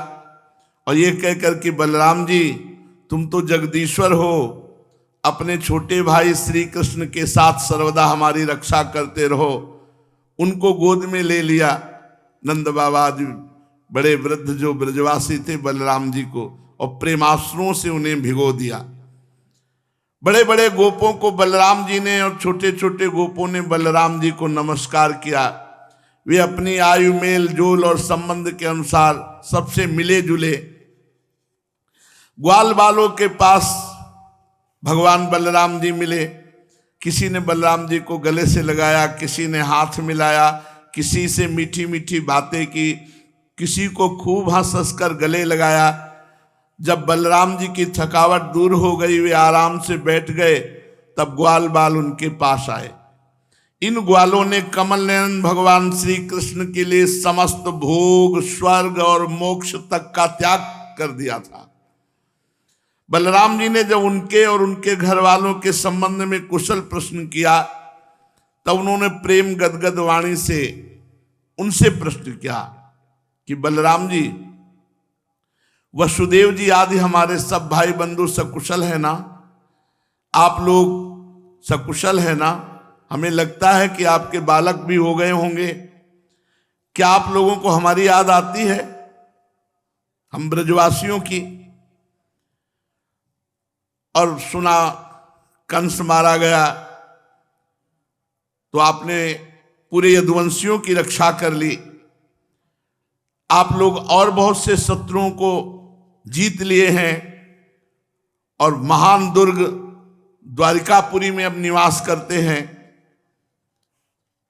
और ये कहकर कि बलराम जी तुम तो जगदीश्वर हो, अपने छोटे भाई श्री कृष्ण के साथ सर्वदा हमारी रक्षा करते रहो। उनको गोद में ले लिया। नंद बाबा जी बड़े वृद्ध जो ब्रजवासी थे बलराम जी को, और प्रेमाश्रुओं से उन्हें भिगो दिया। बड़े बड़े गोपों को बलराम जी ने और छोटे छोटे गोपों ने बलराम जी को नमस्कार किया। वे अपनी आयु, मेल जोल और संबंध के अनुसार सबसे मिले जुले। ग्वाल बालों के पास भगवान बलराम जी मिले। किसी ने बलराम जी को गले से लगाया, किसी ने हाथ मिलाया, किसी से मीठी मीठी बातें की, किसी को खूब हंस हंस कर गले लगाया। जब बलराम जी की थकावट दूर हो गई, वे आराम से बैठ गए, तब ग्वाल बाल उनके पास आए। इन ग्वालों ने कमल नयन भगवान श्री कृष्ण के लिए समस्त भोग, स्वर्ग और मोक्ष तक का त्याग कर दिया था। बलराम जी ने जब उनके और उनके घर वालों के संबंध में कुशल प्रश्न किया, तब उन्होंने प्रेम गदगद वाणी से उनसे प्रश्न किया कि बलराम जी, वसुदेव जी आदि हमारे सब भाई बंधु सकुशल है ना? आप लोग सकुशल है ना? हमें लगता है कि आपके बालक भी हो गए होंगे। क्या आप लोगों को हमारी याद आती है, हम ब्रजवासियों की? और सुना कंस मारा गया तो आपने पूरे यदुवंशियों की रक्षा कर ली। आप लोग और बहुत से शत्रुओं को जीत लिए हैं और महान दुर्ग द्वारिकापुरी में अब निवास करते हैं।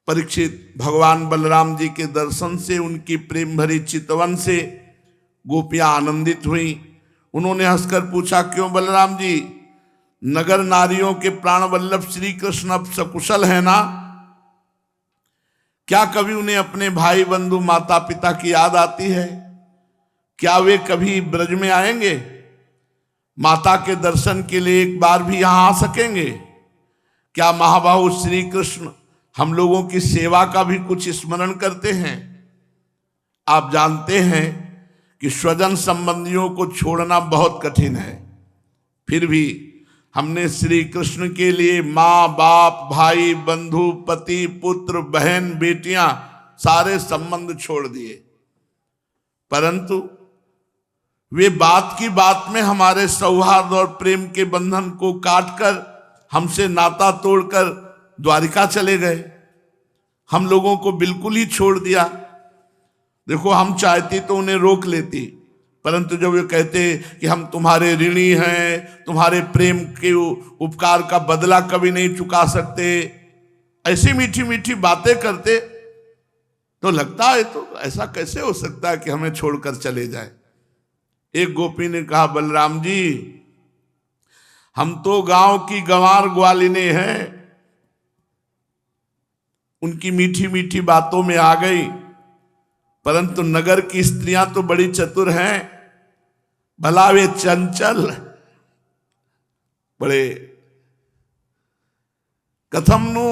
परीक्षित भगवान बलराम जी के दर्शन से, उनकी प्रेम भरी चितवन से गोपियां आनंदित हुई। उन्होंने हंसकर पूछा, क्यों बलराम जी, नगर नारियों के प्राण वल्लभ श्री कृष्ण अब सकुशल है ना? क्या कभी उन्हें अपने भाई बंधु माता पिता की याद आती है? क्या वे कभी ब्रज में आएंगे? माता के दर्शन के लिए एक बार भी यहां आ सकेंगे? क्या महाबाहु श्री कृष्ण हम लोगों की सेवा का भी कुछ स्मरण करते हैं? आप जानते हैं कि स्वजन संबंधियों को छोड़ना बहुत कठिन है, फिर भी हमने श्री कृष्ण के लिए माँ बाप भाई बंधु पति पुत्र बहन बेटियां सारे संबंध छोड़ दिए, परंतु वे बात की बात में हमारे सौहार्द और प्रेम के बंधन को काटकर हमसे नाता तोड़कर द्वारिका चले गए। हम लोगों को बिल्कुल ही छोड़ दिया। देखो, हम चाहती तो उन्हें रोक लेती, परंतु जब वे कहते कि हम तुम्हारे ऋणी हैं, तुम्हारे प्रेम के उपकार का बदला कभी नहीं चुका सकते, ऐसी मीठी मीठी बातें करते, तो लगता है तो ऐसा कैसे हो सकता है कि हमें छोड़कर चले जाए। एक गोपी ने कहा, बलराम जी, हम तो गांव की गंवार ग्वालिने हैं, उनकी मीठी मीठी बातों में आ गई, परंतु नगर की स्त्रियां तो बड़ी चतुर हैं, भला वे चंचल बड़े कथम नु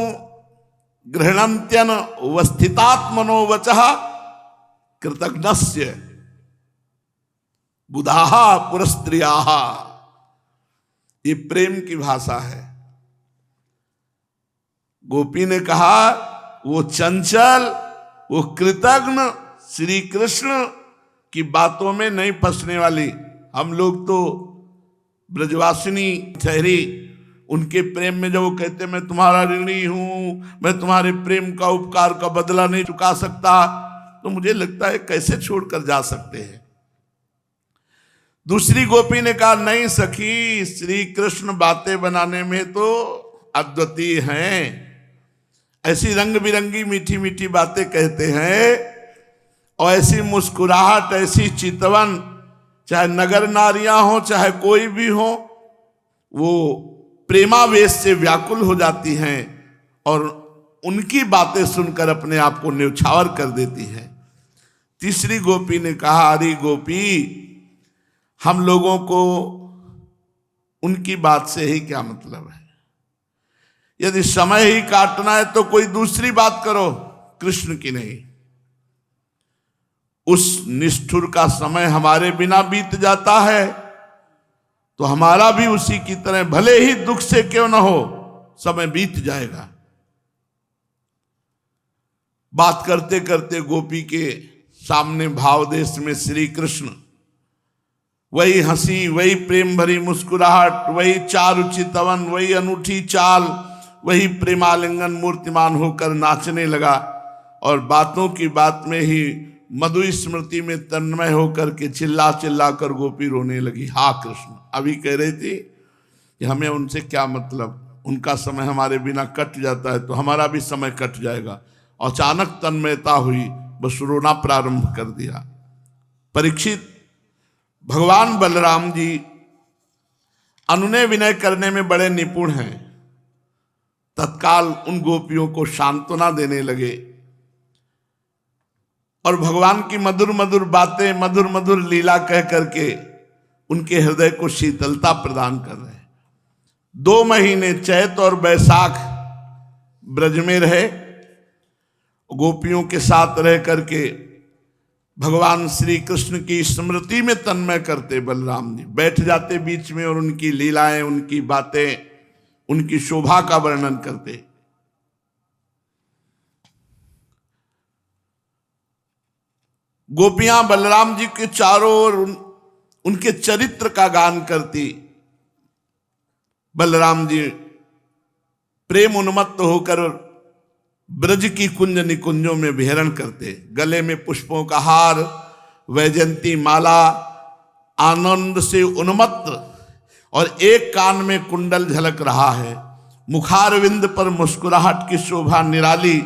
गृहणंत्यन वस्थितात्मनो वचः कृतघ्नस्य बुधाहा पुरस्त्रियाः। ये प्रेम की भाषा है। गोपी ने कहा, वो चंचल, वो कृतघ्न श्री कृष्ण की बातों में नहीं फंसने वाली। हम लोग तो ब्रजवासिनी ठहरी, उनके प्रेम में जब वो कहते मैं तुम्हारा ऋणी हूं, मैं तुम्हारे प्रेम का उपकार का बदला नहीं चुका सकता, तो मुझे लगता है कैसे छोड़कर जा सकते हैं। दूसरी गोपी ने कहा, नहीं सखी, श्री कृष्ण बातें बनाने में तो अद्वितीय हैं, ऐसी रंग बिरंगी मीठी मीठी बातें कहते हैं, और ऐसी मुस्कुराहट, ऐसी चितवन, चाहे नगर नारियां हो चाहे कोई भी हो, वो प्रेमावेश से व्याकुल हो जाती हैं और उनकी बातें सुनकर अपने आप को न्यौछावर कर देती हैं। तीसरी गोपी ने कहा, अरे गोपी, हम लोगों को उनकी बात से ही क्या मतलब है? यदि समय ही काटना है तो कोई दूसरी बात करो, कृष्ण की नहीं। उस निष्ठुर का समय हमारे बिना बीत जाता है तो हमारा भी उसी की तरह, भले ही दुख से क्यों न हो, समय बीत जाएगा। बात करते करते गोपी के सामने भावदेश में श्री कृष्ण, वही हंसी, वही प्रेम भरी मुस्कुराहट, वही चारु चितवन, वही अनूठी चाल, वही प्रेमालिंगन मूर्तिमान होकर नाचने लगा और बातों की बात में ही मधुर स्मृति में तन्मय होकर के चिल्ला चिल्ला कर गोपी रोने लगी। हा कृष्ण, अभी कह रही थी कि हमें उनसे क्या मतलब, उनका समय हमारे बिना कट जाता है तो हमारा भी समय कट जाएगा। अचानक तन्मयता हुई, बस रोना प्रारंभ कर दिया। परीक्षित, भगवान बलराम जी अनुनय विनय करने में बड़े निपुण हैं। तत्काल उन गोपियों को सांत्वना देने लगे और भगवान की मधुर मधुर बातें, मधुर मधुर लीला कह करके उनके हृदय को शीतलता प्रदान कर रहे हैं। 2 महीने चैत और बैसाख ब्रज में रहे, गोपियों के साथ रह करके भगवान श्री कृष्ण की स्मृति में तन्मय करते बलराम जी बैठ जाते बीच में और उनकी लीलाएं, उनकी बातें, उनकी शोभा का वर्णन करते। गोपियां बलराम जी के चारों ओर उनके चरित्र का गान करती। बलराम जी प्रेम उन्मत्त होकर ब्रज की कुंज निकुंजों में विहरण करते, गले में पुष्पों का हार, वैजंती माला, आनंद से उन्मत्त, और एक कान में कुंडल झलक रहा है, मुखारविंद पर मुस्कुराहट की शोभा निराली,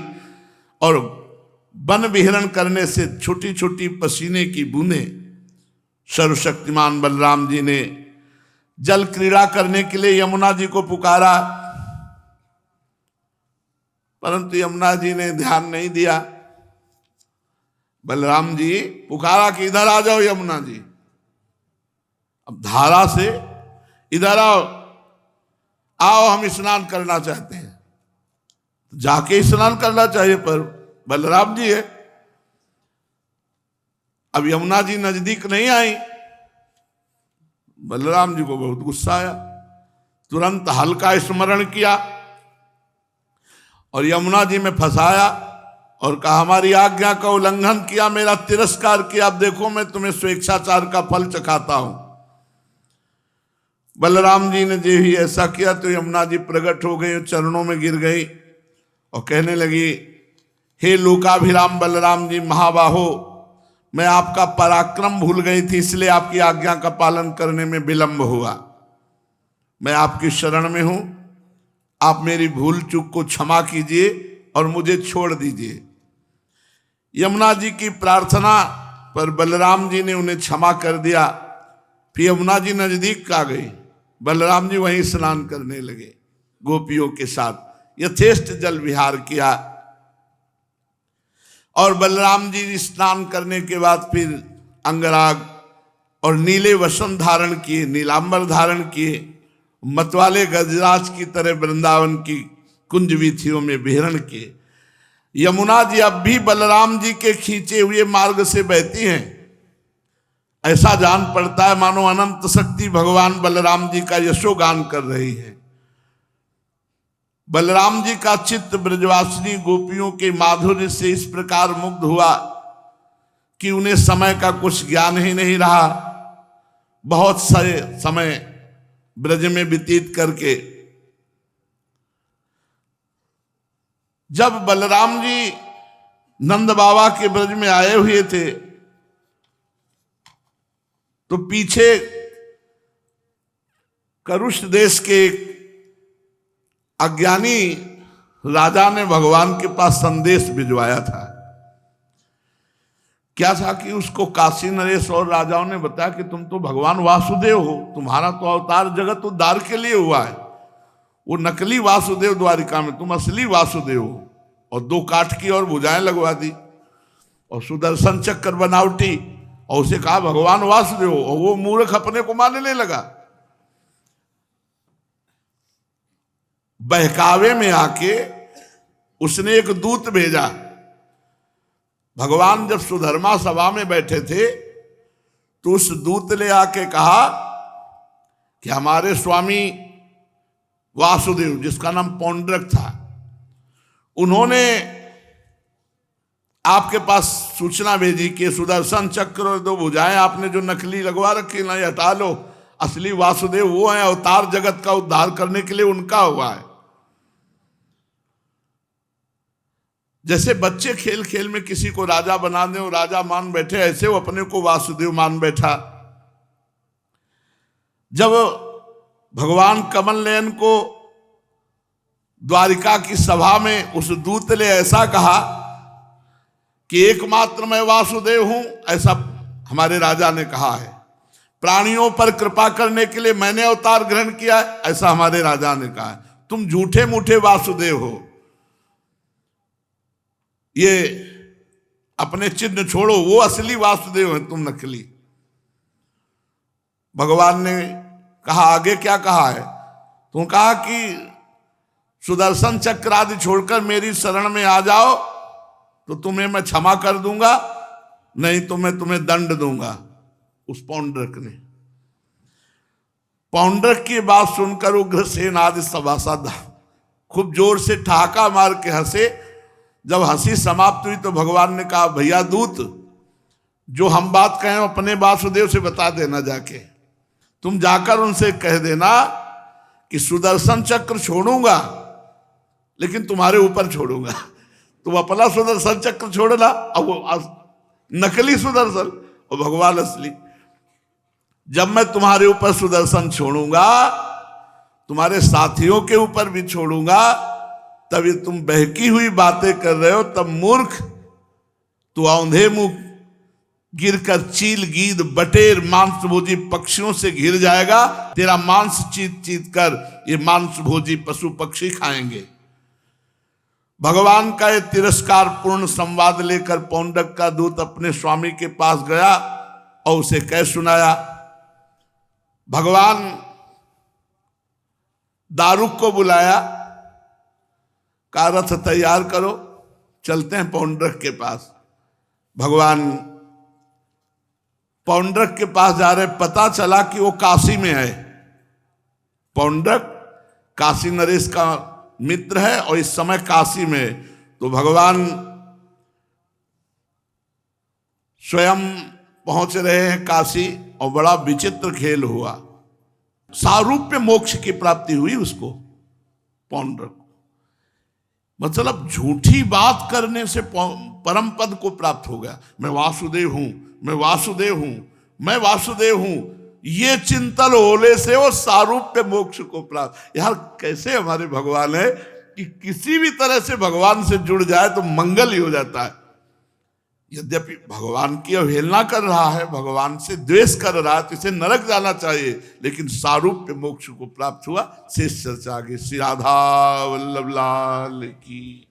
और वन विहरण करने से छोटी छोटी पसीने की बूंदें। सर्वशक्तिमान बलराम जी ने जल क्रीड़ा करने के लिए यमुना जी को पुकारा, परंतु यमुना जी ने ध्यान नहीं दिया। बलराम जी पुकारा कि इधर आ जाओ यमुना जी, अब धारा से इधर आओ, आओ हम स्नान करना चाहते हैं। जाके स्नान करना चाहिए, पर बलराम जी है। अब यमुना जी नजदीक नहीं आई। बलराम जी को बहुत गुस्सा आया, तुरंत हल्का स्मरण किया और यमुना जी में फंसाया और कहा हमारी आज्ञा का उल्लंघन किया, मेरा तिरस्कार किया, अब देखो मैं तुम्हें स्वेच्छाचार का फल चखाता हूं। बलराम जी ने जो ही ऐसा किया तो यमुना जी प्रकट हो गई, चरणों में गिर गई और कहने लगी, हे लोकाभिराम बलराम जी महाबाहो, मैं आपका पराक्रम भूल गई थी, इसलिए आपकी आज्ञा का पालन करने में विलंब हुआ। मैं आपकी शरण में हूं, आप मेरी भूल चूक को क्षमा कीजिए और मुझे छोड़ दीजिए। यमुना जी की प्रार्थना पर बलराम जी ने उन्हें क्षमा कर दिया। फिर यमुना जी नजदीक आ गई, बलराम जी वहीं स्नान करने लगे, गोपियों के साथ यथेष्ट जल विहार किया। और बलराम जी स्नान करने के बाद फिर अंगराग और नीले वसन धारण किए, नीलांबर धारण किए, मतवाले गजराज की तरह वृंदावन की कुंज वीथियों में विहरण किए। यमुना जी अब भी बलराम जी के खींचे हुए मार्ग से बहती हैं। ऐसा जान पड़ता है मानो अनंत शक्ति भगवान बलराम जी का यशोगान कर रही है। बलराम जी का चित्त ब्रजवासिनी गोपियों के माधुर्य से इस प्रकार मुग्ध हुआ कि उन्हें समय का कुछ ज्ञान ही नहीं रहा। बहुत सारे समय ब्रज में व्यतीत करके जब बलराम जी नंद बाबा के ब्रज में आए हुए थे तो पीछे करुष देश के अज्ञानी राजा ने भगवान के पास संदेश भिजवाया था। क्या था कि उसको काशी नरेश और राजाओं ने बताया कि तुम तो भगवान वासुदेव हो, तुम्हारा तो अवतार जगत उद्धार के लिए हुआ है। वो नकली वासुदेव द्वारिका में, तुम असली वासुदेव हो। और 2 काठ की और भुजाएं लगवा दी और सुदर्शन चक्र बनावटी, और उसे कहा भगवान वासुदेव हो, और वो मूर्ख अपने को मानने लगा। बहकावे में आके उसने एक दूत भेजा। भगवान जब सुधर्मा सभा में बैठे थे तो उस दूत ने आके कहा कि हमारे स्वामी वासुदेव, जिसका नाम पौंड्रक था, उन्होंने आपके पास सूचना भेजी कि सुदर्शन चक्र और 2 भुजाएं आपने जो नकली लगवा रखी ना, हटा लो, असली वासुदेव वो है, अवतार जगत का उद्धार करने के लिए उनका हुआ है। जैसे बच्चे खेल खेल में किसी को राजा बना दें और राजा मान बैठे, ऐसे वो अपने को वासुदेव मान बैठा। जब भगवान कमल नयन को द्वारिका की सभा में उस दूत ने ऐसा कहा कि एकमात्र मैं वासुदेव हूं, ऐसा हमारे राजा ने कहा है, प्राणियों पर कृपा करने के लिए मैंने अवतार ग्रहण किया है, ऐसा हमारे राजा ने कहा है, तुम झूठे मूठे वासुदेव हो, ये अपने चिन्ह छोड़ो, वो असली वासुदेव है, तुम नकली। भगवान ने कहा आगे क्या कहा है, तुम कहा कि सुदर्शन चक्र आदि छोड़कर मेरी शरण में आ जाओ तो तुम्हें मैं क्षमा कर दूंगा, नहीं तो मैं तुम्हें दंड दूंगा। उस पौंड्रक ने, पौंड्रक की बात सुनकर उग्रसेन आदि सभासद खूब जोर से ठहाका मार के हंसे। जब हंसी समाप्त हुई तो भगवान ने कहा भैया दूत, जो हम बात कहें अपने वासुदेव से बता देना जाके। तुम जाकर उनसे कह देना कि सुदर्शन चक्र छोड़ूंगा लेकिन तुम्हारे ऊपर छोड़ूंगा। तुम अपना सुदर्शन चक्र छोड़ना, अब वो नकली सुदर्शन और भगवान असली। जब मैं तुम्हारे ऊपर सुदर्शन छोड़ूंगा, तुम्हारे साथियों के ऊपर भी छोड़ूंगा, तब ये तुम बहकी हुई बातें कर रहे हो। तब मूर्ख, तू औंधे मुंह गिरकर चील, गीद, बटेर, मांसभोजी पक्षियों से घिर जाएगा। तेरा मांस चीत चीत कर ये मांसभोजी पशु पक्षी खाएंगे। भगवान का ये तिरस्कार पूर्ण संवाद लेकर पौंड्रक का दूत अपने स्वामी के पास गया और उसे कह सुनाया। भगवान दारुक को बुलाया, का रथ तैयार करो, चलते हैं पौंड्रक के पास। भगवान पौंड्रक के पास जा रहे, पता चला कि वो काशी में है। पौंड्रक काशी नरेश का मित्र है और इस समय काशी में है। तो भगवान स्वयं पहुंच रहे हैं काशी और बड़ा विचित्र खेल हुआ। सारूप्य मोक्ष की प्राप्ति हुई उसको, पौंड्रक को। मतलब झूठी बात करने से परम पद को प्राप्त हो गया। मैं वासुदेव हूं, मैं वासुदेव हूं, मैं वासुदेव हूं, ये चिंतन होने से वो सारूप्य मोक्ष को प्राप्त। यार कैसे हमारे भगवान है कि किसी भी तरह से भगवान से जुड़ जाए तो मंगल ही हो जाता है। यद्यपि भगवान की अवहेलना कर रहा है, भगवान से द्वेष कर रहा है, तो इसे नरक जाना चाहिए, लेकिन सारूप्य मोक्ष को प्राप्त हुआ। शेष चर्चा आगे। श्री राधा वल्लभ लाल की।